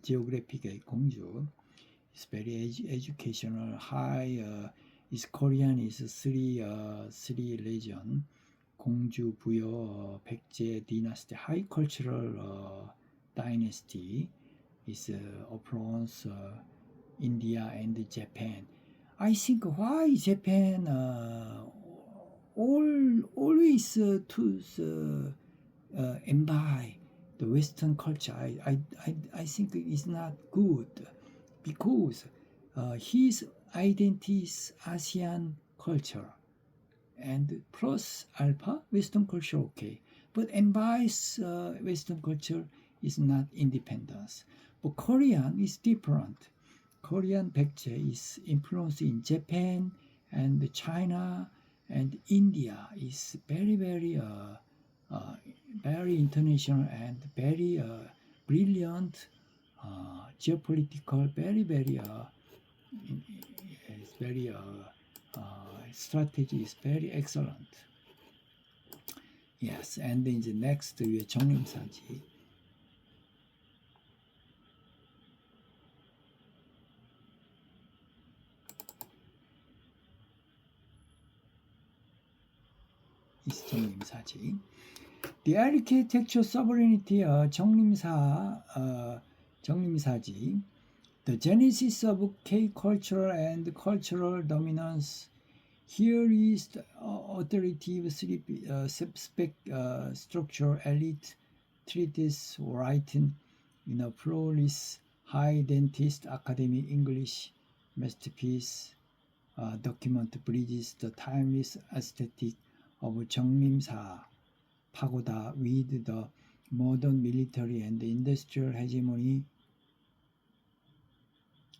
geographic Gongju. It's very educational. High is Korean is three region. Gongju, Buyo, Baekje dynasty, high cultural dynasty is affluence India and Japan. I think why Japan always to imbibe the Western culture. I think it's not good because his identity is ASEAN culture and plus alpha Western culture okay, but imbibes Western culture is not independence. But Korean is different. Korean Baekje is influenced in Japan and China and India is very international and very brilliant geopolitical, very strategy is very excellent. Yes, and in the next we 정림사지. is 정림사지. The architectural sovereignty 정림사지. The genesis of K-cultural and cultural dominance. Here is the authoritative structure elite treatise written in a flawless, high dentist academy English masterpiece, document bridges the timeless aesthetic of 정림사 pagoda with the modern military and industrial hegemony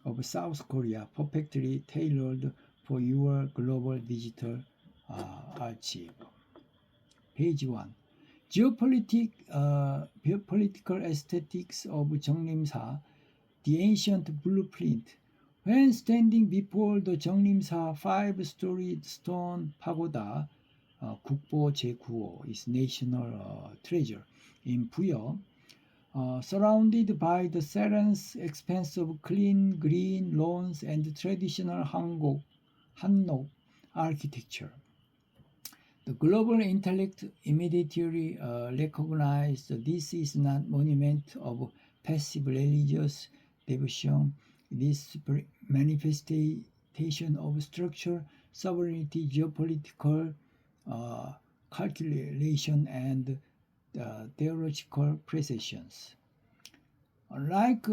of South Korea, perfectly tailored for your global digital archive. Page 1. Geopolitical aesthetics of 정림사, the ancient blueprint. When standing before the 정림사 five-storied stone pagoda, 국보 제9호 is national treasure in Puyo, surrounded by the serene expanse of clean green lawns and traditional Hanok architecture. The global intellect immediately recognized this is not monument of passive religious devotion. This manifestation of structure, sovereignty, geopolitical calculation, and theological precisions. Unlike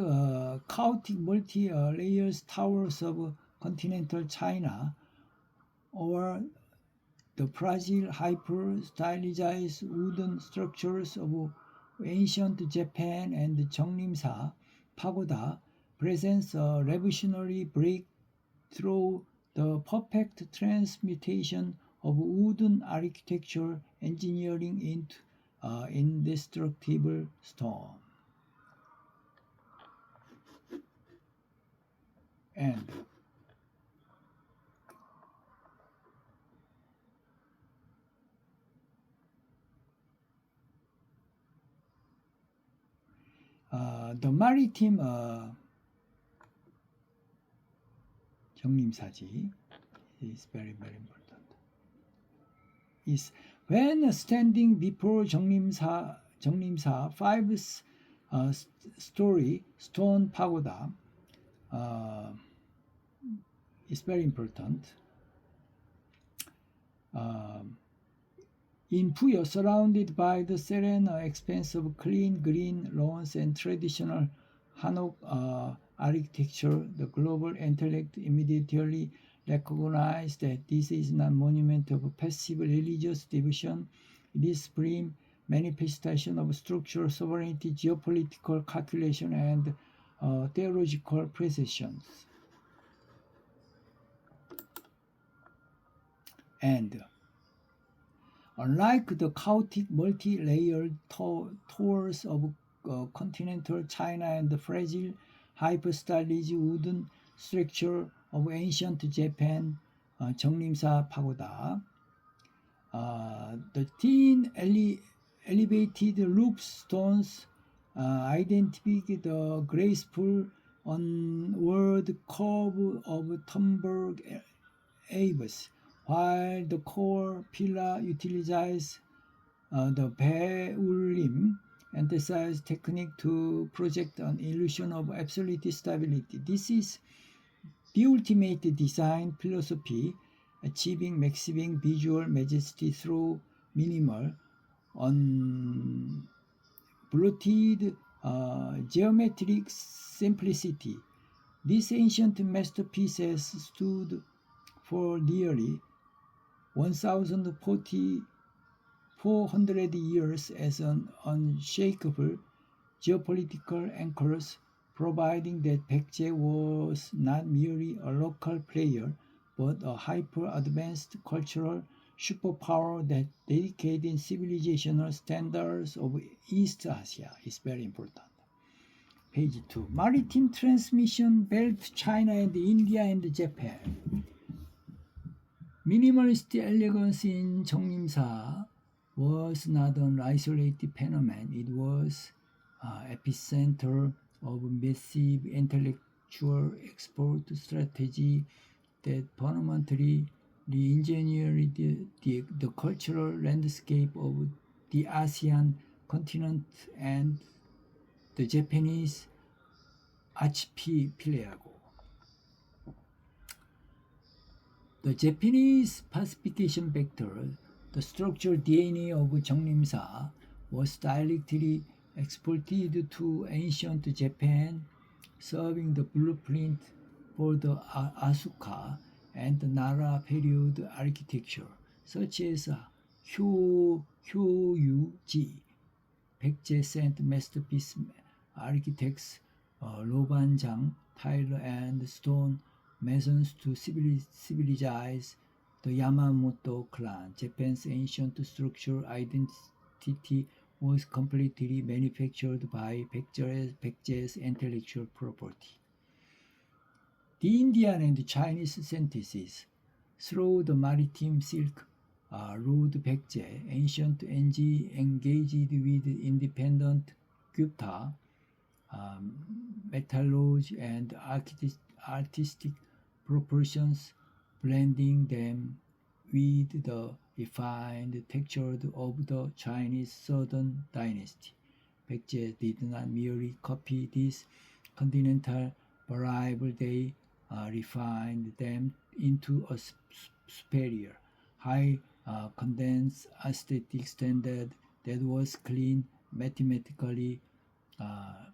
chaotic multi-layers towers of continental China or the fragile, hyper-stylized wooden structures of ancient Japan and 정림사 pagoda presents a revolutionary breakthrough, the perfect transmutation of wooden architecture engineering into indestructible stone. And the maritime 정림사지 is very important. Is when standing before 정림사 five-story stone pagoda is very important. In Puyo, surrounded by the serene expanse of clean green lawns and traditional Hanok architecture, the global intellect immediately recognized that this is not a monument of passive religious devotion. It is supreme manifestation of structural sovereignty, geopolitical calculation, and theological precisions. And unlike the chaotic multi-layered towers of continental China and the fragile hyper-stylized wooden structure of ancient Japan, 정림사 pagoda, the thin elevated roof stones identify the graceful onward curve of tumbled eaves, while the core pillar utilizes the 배울림 emphasize technique to project an illusion of absolute stability. This is the ultimate design philosophy, achieving maximum visual majesty through minimal, unblotted geometric simplicity. These ancient masterpieces stood for nearly 1,400 years as an unshakable geopolitical anchors, providing that Baekje was not merely a local player, but a hyper-advanced cultural superpower that dedicated civilizational standards of East Asia is very important. Page 2. Maritime transmission belt China and India and Japan. Minimalist elegance in 정림사 was not an isolated phenomenon. It was epicenter of massive intellectual export strategy that permanently re-engineered the cultural landscape of the ASEAN continent and the Japanese archipelago. The Japanese pacification vector, the structural DNA of 정림사, was directly exported to ancient Japan, serving the blueprint for the Asuka and Nara period architecture, such as Hyoryuji. 백제 sent masterpiece architects Robanjang, tile and stone masons to civilize the Yamamoto clan. Japan's ancient structural identity was completely manufactured by Bekje's intellectual property. The Indian and Chinese synthesis through the maritime silk road. Bekje, ancient NG, engaged with independent Gupta metallurgy and artistic proportions, blending them with the refined texture of the Chinese Southern dynasty. Bekje did not merely copy this continental variable, they refined them into a superior, high condensed aesthetic standard that was clean, mathematically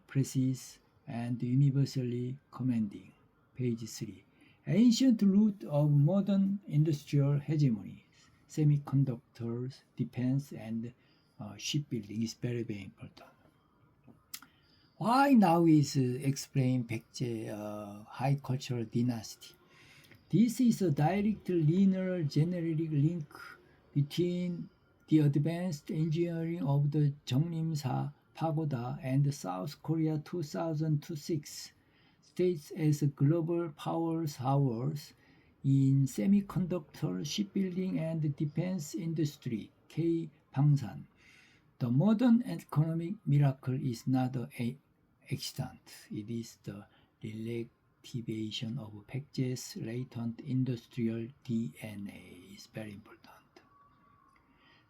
precise, and universally commanding. Page 3. Ancient root of modern industrial hegemony, semiconductors, defense, and shipbuilding is very, very important. Why now is explain Bekje high cultural dynasty. This is a direct linear generic link between the advanced engineering of the Jeongrimsa Pagoda and South Korea 2006 states as global powers in semiconductor, shipbuilding, and defense industry. K. Bangsan. The modern economic miracle is not an accident. It is the relectivation of Bekje's latent industrial DNA. Is very important.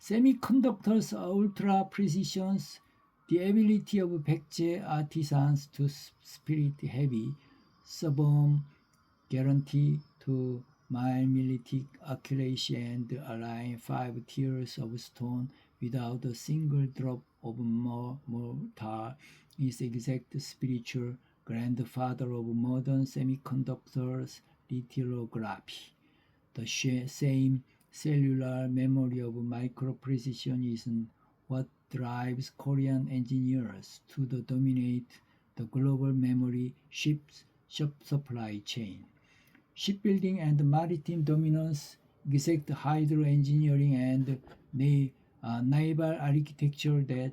Semiconductors ultra precisions, the ability of Bekje artisans to spirit heavy, sublime guarantee to millimetric accuracy and align 5 tiers of stone without a single drop of mortar is exact spiritual grandfather of modern semiconductors lithography. The same cellular memory of micro-precision is what drives Korean engineers to dominate the global memory supply chain. Shipbuilding and maritime dominance, exact hydro engineering, and naval architecture that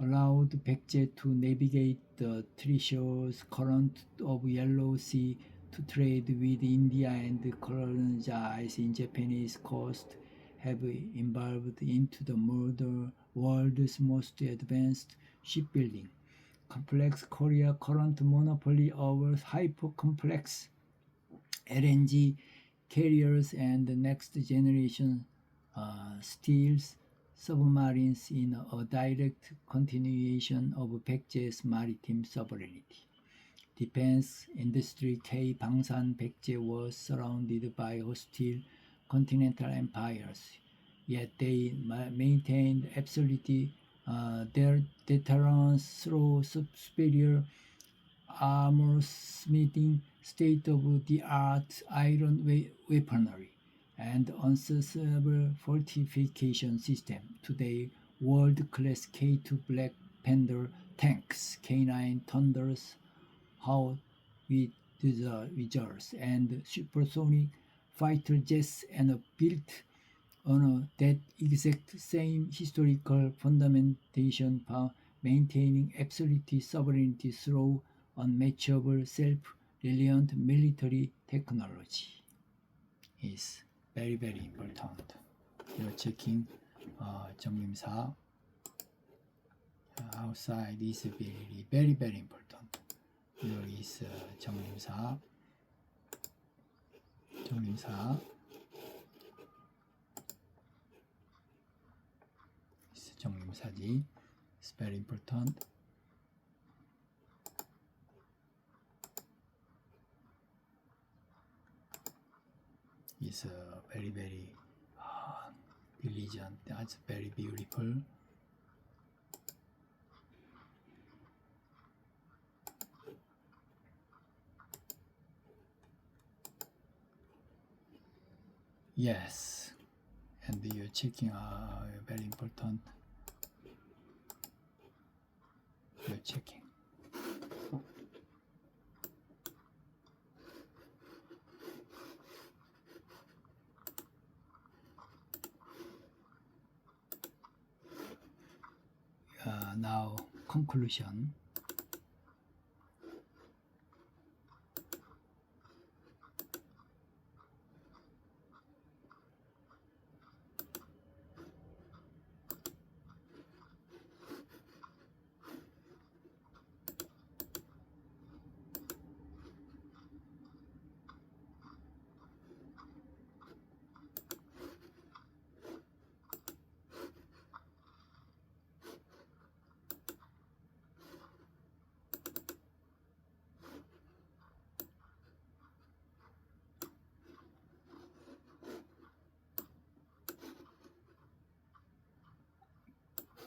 allowed Bekje to navigate the treacherous current of Yellow Sea to trade with India and colonize in Japanese coast have evolved into the world's most advanced shipbuilding. Complex Korea current monopoly over hyper-complex LNG carriers and next generation steels submarines in a direct continuation of Bekje's maritime sovereignty. Defense industry. K. Bangsan. Bekje was surrounded by hostile continental empires, yet they maintained absolute their deterrence through superior armor-smithing, state-of-the-art iron weaponry, and unsustainable fortification system. Today, world-class K2 Black Panther tanks, K9 Thunders, Howitzer Wizards, and supersonic fighter jets, and built on that exact same historical fundamentation, maintaining absolute sovereignty through unmatchable self-reliant military technology is very, very important. You're checking Jeongrimsa outside is very, very, very important. Here is Jeongrimsa. It's Jeongrimsaji. It's very important. It's very, very diligent. That's very beautiful. Yes, and you're checking very important. You're checking. Now conclusion.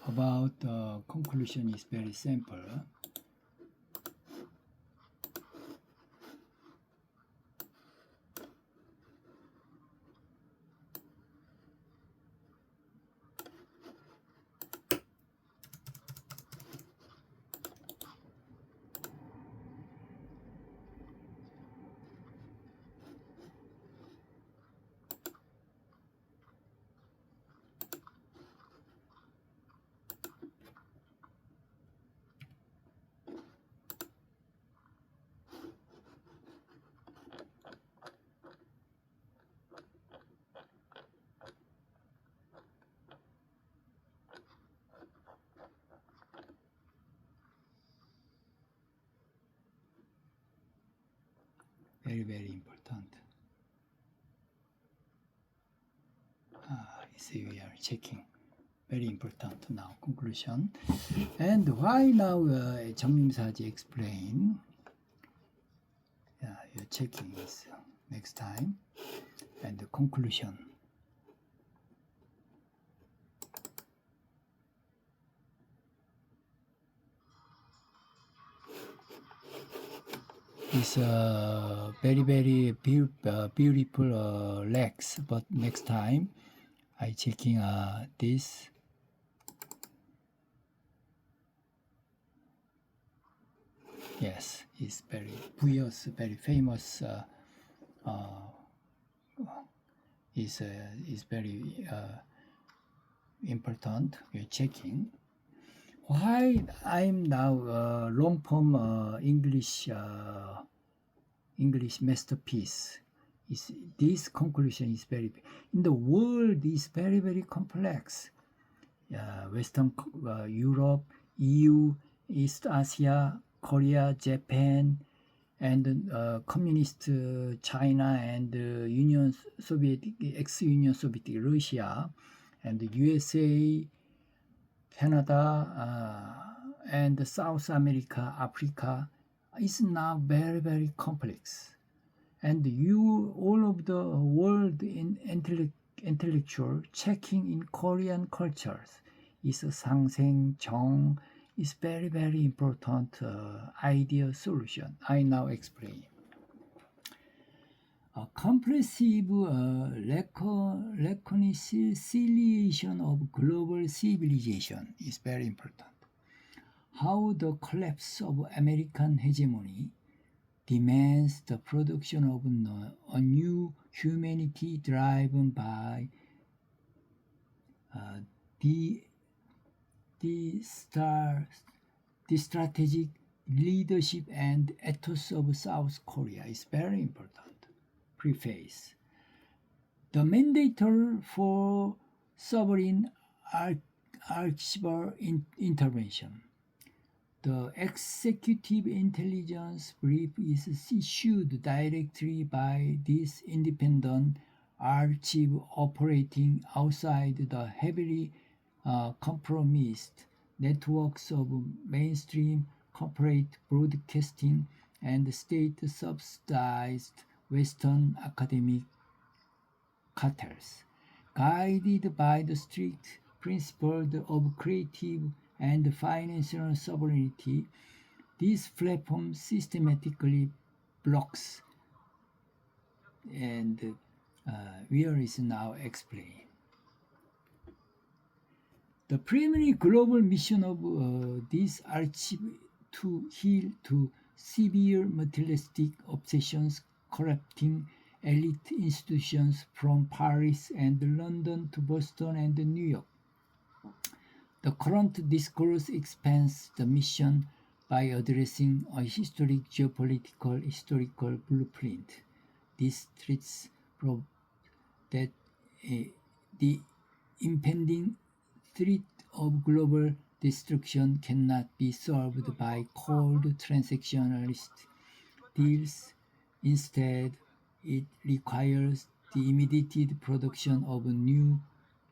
About conclusion is very simple. Very, very important. See, we are checking. Very important now. Conclusion. And why now 정림사지 explain. You're checking this next time. And the conclusion. It's very, very beautiful legs, but next time I checking this. Yes, it's very Buyos, very famous. Is very important. We're checking. Why I'm now long form English masterpiece? Is this conclusion is very in the world is very, very complex. Western Europe, EU, East Asia, Korea, Japan, and communist China and Union Soviet, ex-Union Soviet Russia, and USA, Canada, and South America, Africa is now very, very complex. And all of the world in intellectual checking in Korean cultures is 상생정 is very, very important idea solution. I now explain. A comprehensive reconciliation of global civilization is very important. How the collapse of American hegemony demands the production of a new humanity driven by the strategic leadership and ethos of South Korea is very important. Preface. The mandate for sovereign archival intervention. The executive intelligence brief is issued directly by this independent archive operating outside the heavily compromised networks of mainstream corporate broadcasting and state-subsidized Western academic cartels. Guided by the strict principle of creative and financial sovereignty, this platform systematically blocks and Where is now explained. The primary global mission of this archive to heal to severe materialistic obsessions corrupting elite institutions from Paris and London to Boston and New York. The current discourse expands the mission by addressing a geopolitical historical blueprint. This treats that the impending threat of global destruction cannot be solved by cold transactionalist deals. Instead, it requires the immediate production of a new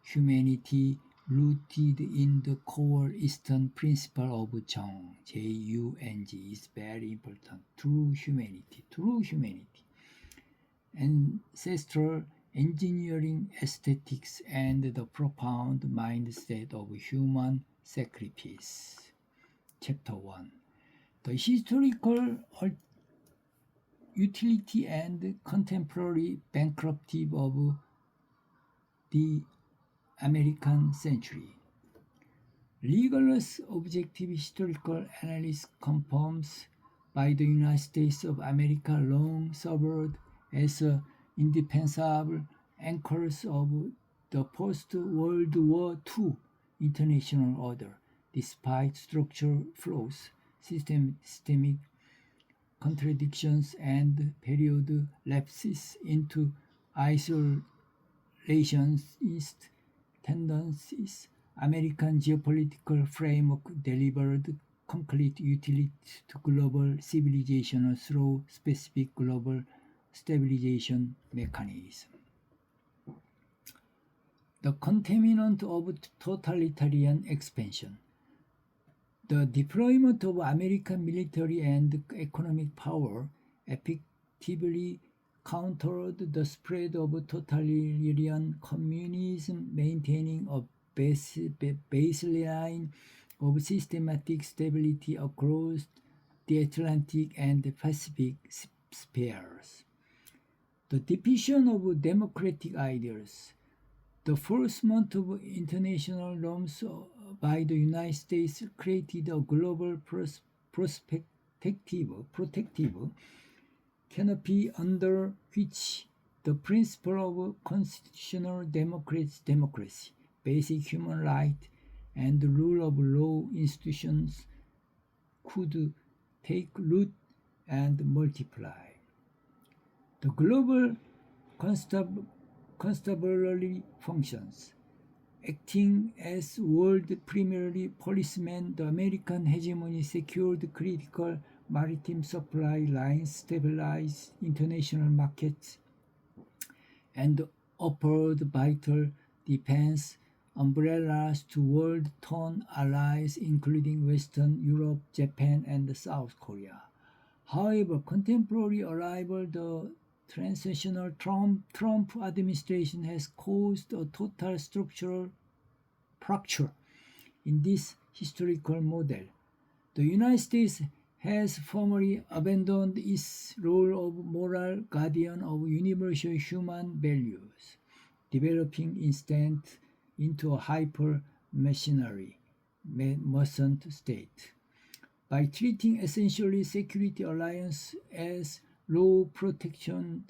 humanity rooted in the core Eastern principle of Jung. J-U-N-G is very important. True humanity. Ancestral engineering aesthetics and the profound mindset of human sacrifice. Chapter 1. The historical utility and contemporary bankruptcy of the American century. Rigorous objective historical analysis confirms by the United States of America long served as indispensable anchors of the post-World War II international order, despite structural flaws, systemic contradictions, and period lapses into isolationist tendencies. American geopolitical framework delivered concrete utility to global civilization through specific global stabilization mechanism. The contaminant of totalitarian expansion. The deployment of American military and economic power effectively countered the spread of totalitarian communism, maintaining a baseline of systematic stability across the Atlantic and Pacific spheres. The diffusion of democratic ideals. The enforcement of international norms by the United States created a global protective canopy under which the principle of constitutional democracy, basic human rights, and the rule of law institutions could take root and multiply. The global constabulary functions. Acting as world primary policeman, the American hegemony secured critical maritime supply lines, stabilized international markets, and offered vital defense umbrellas to world-torn allies including Western Europe, Japan, and South Korea. However, contemporary arrival, the transitional Trump administration has caused a total structural fracture in this historical model. The United States has formally abandoned its role of moral guardian of universal human values, developing instead into a hyper-mercenary merchant state. By treating essentially security alliance as law protection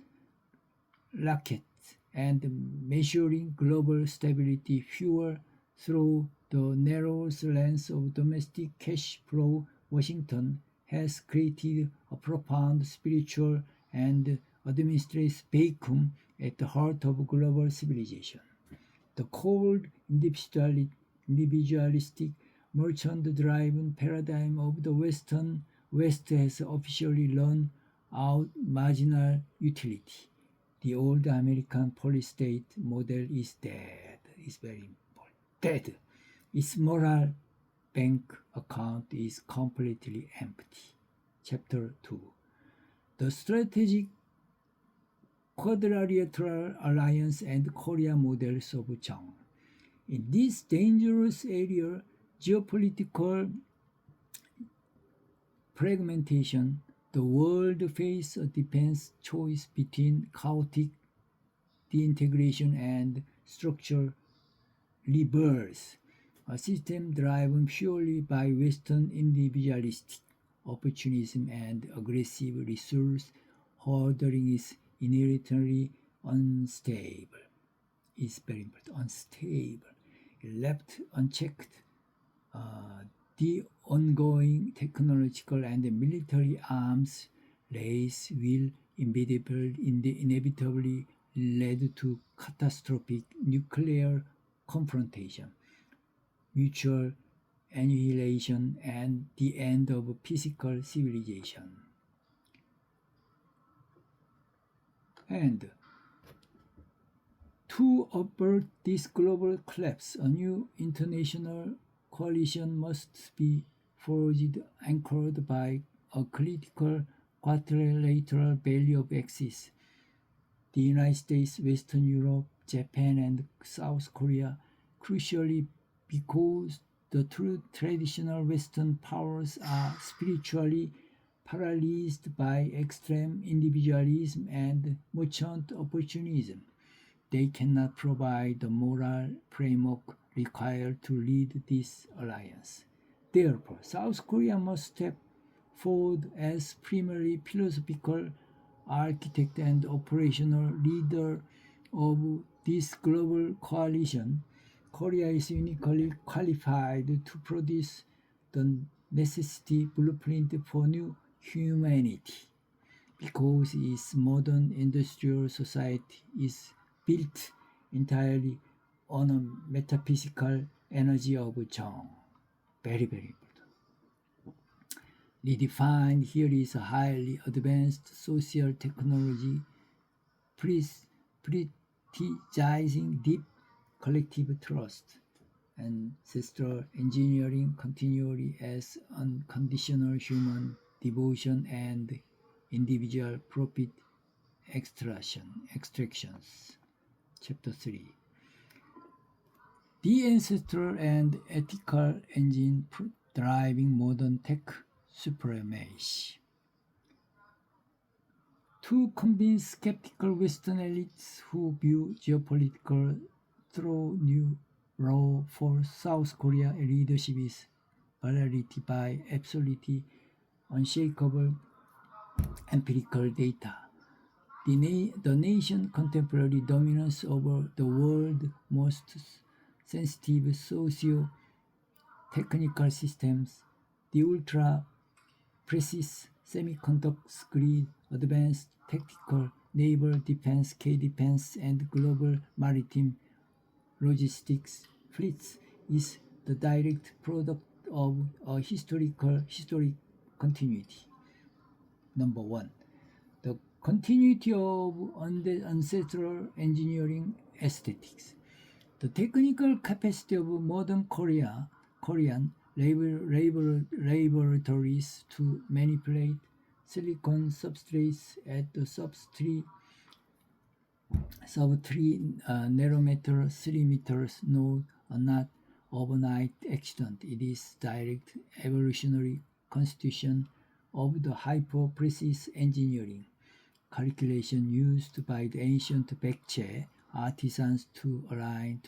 rackets and measuring global stability fuel through the narrow lens of domestic cash flow, Washington has created a profound spiritual and administrative vacuum at the heart of global civilization. The cold, individualistic, merchant-driven paradigm of the West has officially run out marginal utility. The old American police-state model is dead. It's very important. Dead. Its moral bank account is completely empty. Chapter 2. The strategic quadrilateral alliance and Korea models of Jung. In this dangerous area, geopolitical fragmentation, the world faces a defense choice between chaotic disintegration and structural rebirth, a system driven purely by Western individualistic opportunism and aggressive resource hoarding is inherently unstable. It's very important. Unstable. Left unchecked, the ongoing technological and military arms race will inevitably lead to catastrophic nuclear confrontation, mutual annihilation, and the end of physical civilization. And to avert this global collapse, a new international coalition must be forged, anchored by a critical quadrilateral value of axis. The United States, Western Europe, Japan, and South Korea, crucially because the two traditional Western powers are spiritually paralyzed by extreme individualism and merchant opportunism. They cannot provide the moral framework required to lead this alliance. Therefore, South Korea must step forward as primary philosophical architect and operational leader of this global coalition. Korea is uniquely qualified to produce the necessity blueprint for new humanity because its modern industrial society is built entirely on a metaphysical energy of Jung. Very, very important. Redefined here is a highly advanced social technology prioritizing deep collective trust, ancestral engineering continually as unconditional human devotion, and individual profit extractions. Chapter 3. The ancestral and ethical engine driving modern tech supremacy. To convince skeptical Western elites who view geopolitical through new law for South Korea leadership is validity by absolutely unshakable empirical data. The nation contemporary dominance over the world's most sensitive socio-technical systems, the ultra-precise semiconductor grid, advanced tactical naval defense, K-defense, and global maritime logistics fleets is the direct product of a historic continuity. Number 1. The continuity of ancestral engineering aesthetics. The technical capacity of modern Korean laboratories to manipulate silicon substrates at the sub-3 nanometer 3 meters node are not overnight accident. It is direct evolutionary constitution of the hyper-precise engineering calculation used by the ancient Baekje artisans to align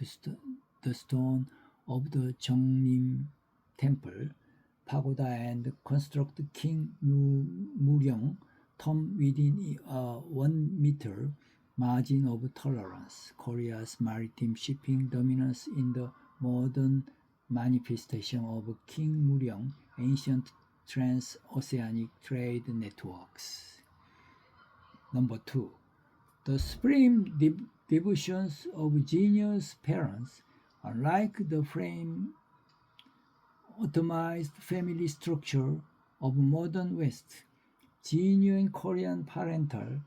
the stone of the Jeongnim temple, pagoda, and construct King Muryong tomb within a 1 meter margin of tolerance. Korea's maritime shipping dominance in the modern manifestation of King Muryong ancient transoceanic trade networks. Number 2. The supreme devotions of genius parents, unlike the frame atomized family structure of modern West, genuine Korean parental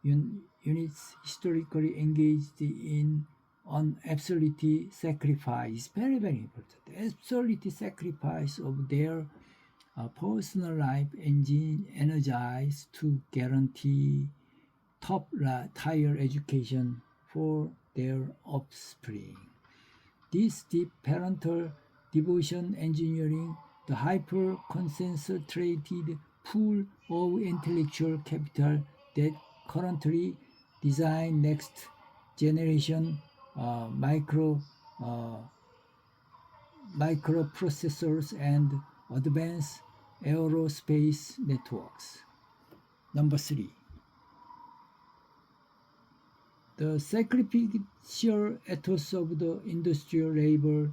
units historically engaged in an absolute sacrifice, very, very important, absolute sacrifice of their personal life engine energized to guarantee top-tier education for their offspring. This deep parental devotion engineering the hyper-concentrated pool of intellectual capital that currently design next generation microprocessors and advanced aerospace networks. Number 3. The sacrificial ethos of the industrial labor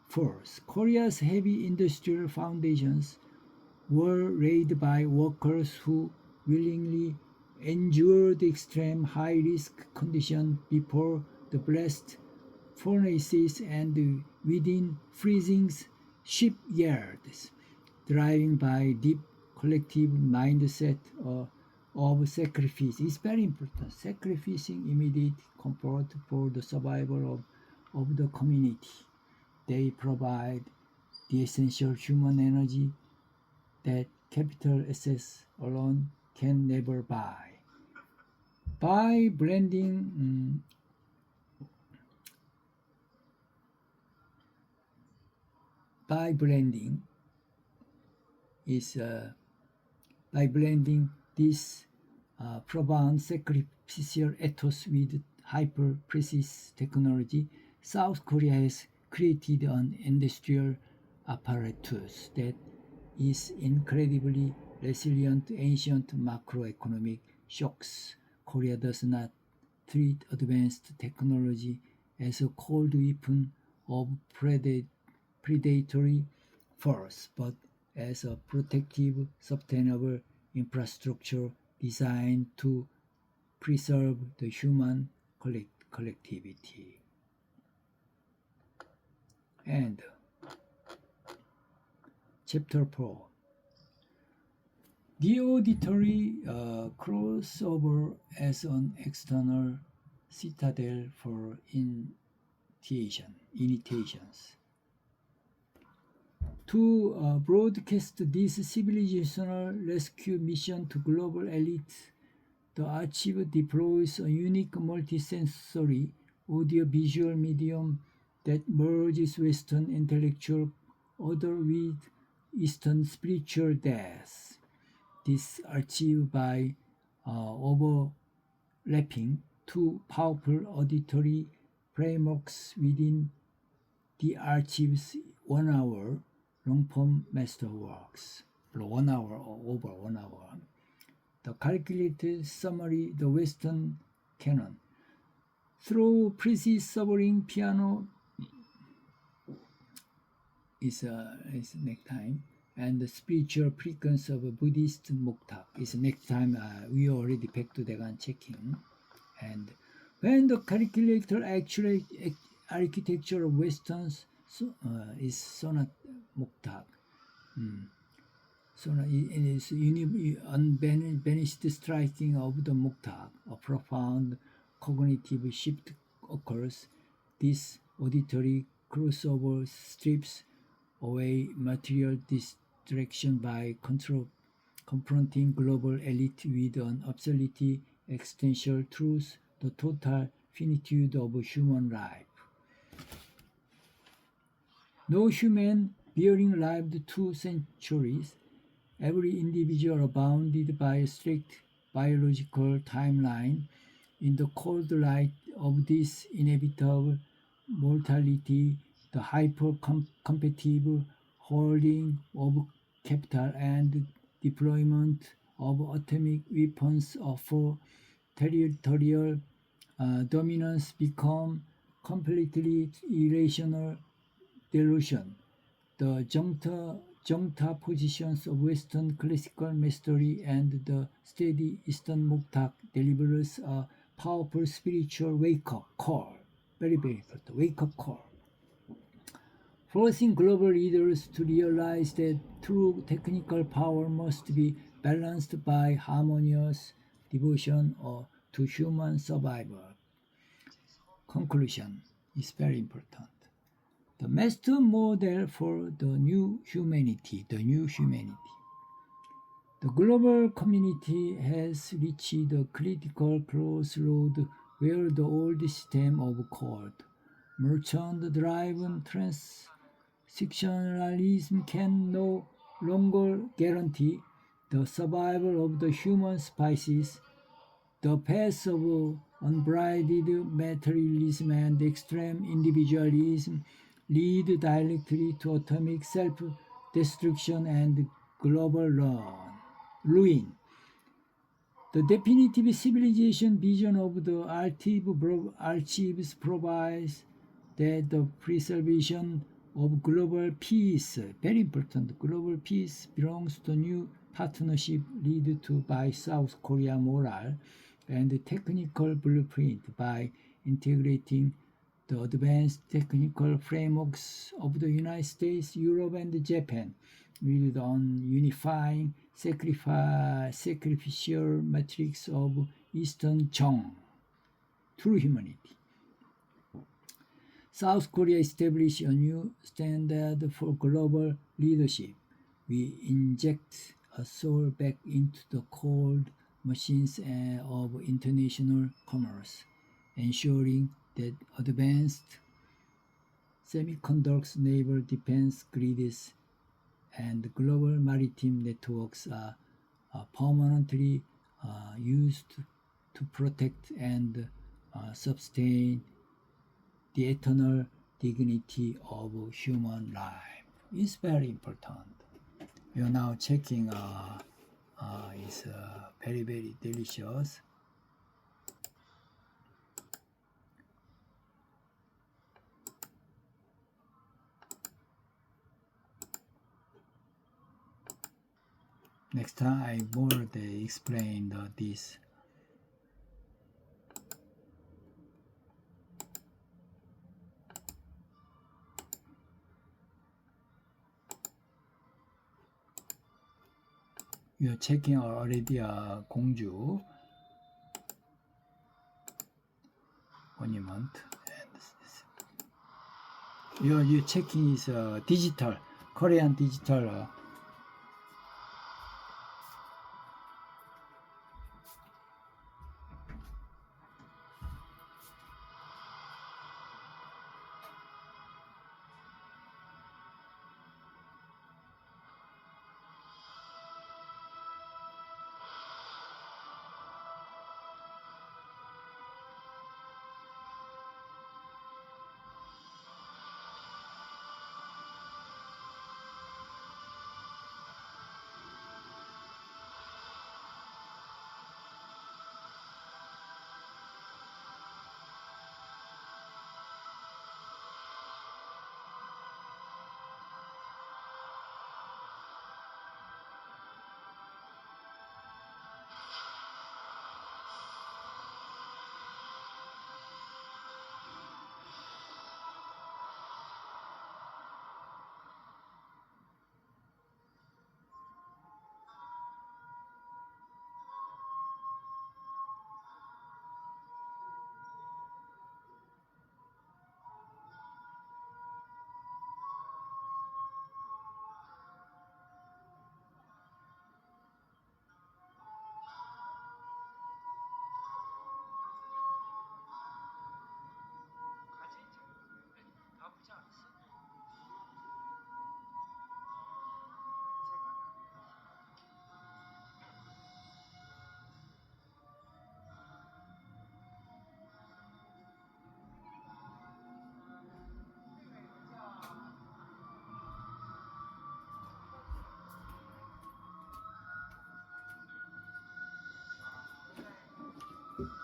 force. Korea's heavy industrial foundations were laid by workers who willingly endured extreme high-risk conditions before the blast furnaces and within freezing shipyards, driven by deep collective mindset of sacrifice. It's very important. Sacrificing immediate comfort for the survival of the community. They provide the essential human energy that capital assets alone can never buy. By blending this profound sacrificial ethos with hyper-precise technology, South Korea has created an industrial apparatus that is incredibly resilient to ancient macroeconomic shocks. Korea does not treat advanced technology as a cold weapon of predatory force, but as a protective, sustainable infrastructure designed to preserve the human collectivity. And Chapter 4. The auditory crossover as an external citadel for initiations. To broadcast this civilizational rescue mission to global elites, the archive deploys a unique multisensory audiovisual medium that merges Western intellectual order with Eastern spiritual depth. This archive, by overlapping two powerful auditory frameworks within the archive's 1 hour long-form masterworks, 1 hour or over 1 hour. The calculated summary, the Western canon, through precise sovereign piano is next time, and the spiritual frequency of Buddhist muktak is next time. We already back to that checking. And when the calculator actually architecture of Westerns is sonat muktak. So it is unbanished striking of the muktak. A profound cognitive shift occurs. This auditory crossover strips away material distraction by confronting global elite with an absolute existential truth, the total finitude of human life. No human being lived 2 centuries. Every individual bounded by a strict biological timeline. In the cold light of this inevitable mortality, the hyper-competitive holding of capital and deployment of atomic weapons for territorial dominance become completely irrational delusion. The Jungta positions of Western classical mastery and the steady Eastern muktak delivers a powerful spiritual wake-up call. Very, very important. Wake-up call. Forcing global leaders to realize that true technical power must be balanced by harmonious devotion to human survival. Conclusion is very important. The master model for the new humanity. The global community has reached the critical crossroad where the old system of cold, merchant-driven transactionalism can no longer guarantee the survival of the human species. The path of unbridled materialism and extreme individualism lead directly to atomic self-destruction and global ruin. The definitive civilization vision of the archives provides that the preservation of global peace, very important, global peace belongs to new partnership led to by South Korea moral and technical blueprint by integrating the advanced technical frameworks of the United States, Europe, and Japan, with on unifying sacrificial matrix of Eastern Jong, true humanity. South Korea established a new standard for global leadership. We inject a soul back into the cold machines of international commerce, ensuring that advanced semiconductors, naval defense grids, and global maritime networks are permanently used to protect and sustain the eternal dignity of human life. It's very important. You're now checking it's very, very delicious. Next time I more explain this. You're checking already Gongju monument, and you're checking is digital, Korean digital.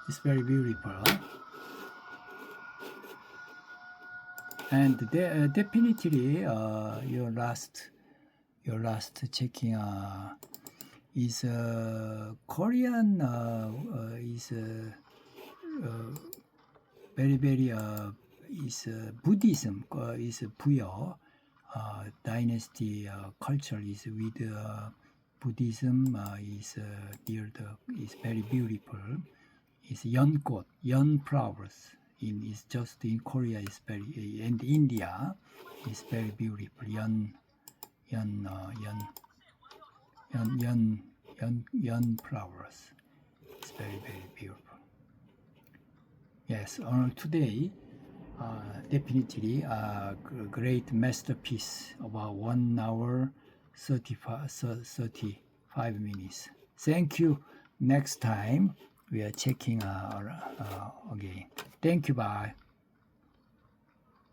It's very beautiful, and definitely your last checking is Korean is very, very is Buddhism is Puyo dynasty culture is with Buddhism is near is very beautiful. It's Yeonkot, Yeon flowers. It's just in Korea is very, and India is very beautiful. Yeon flowers. It's very, very beautiful. Yes, today definitely a great masterpiece, about 1 hour 35 minutes. Thank you. Next time we are checking again. Thank you. Bye.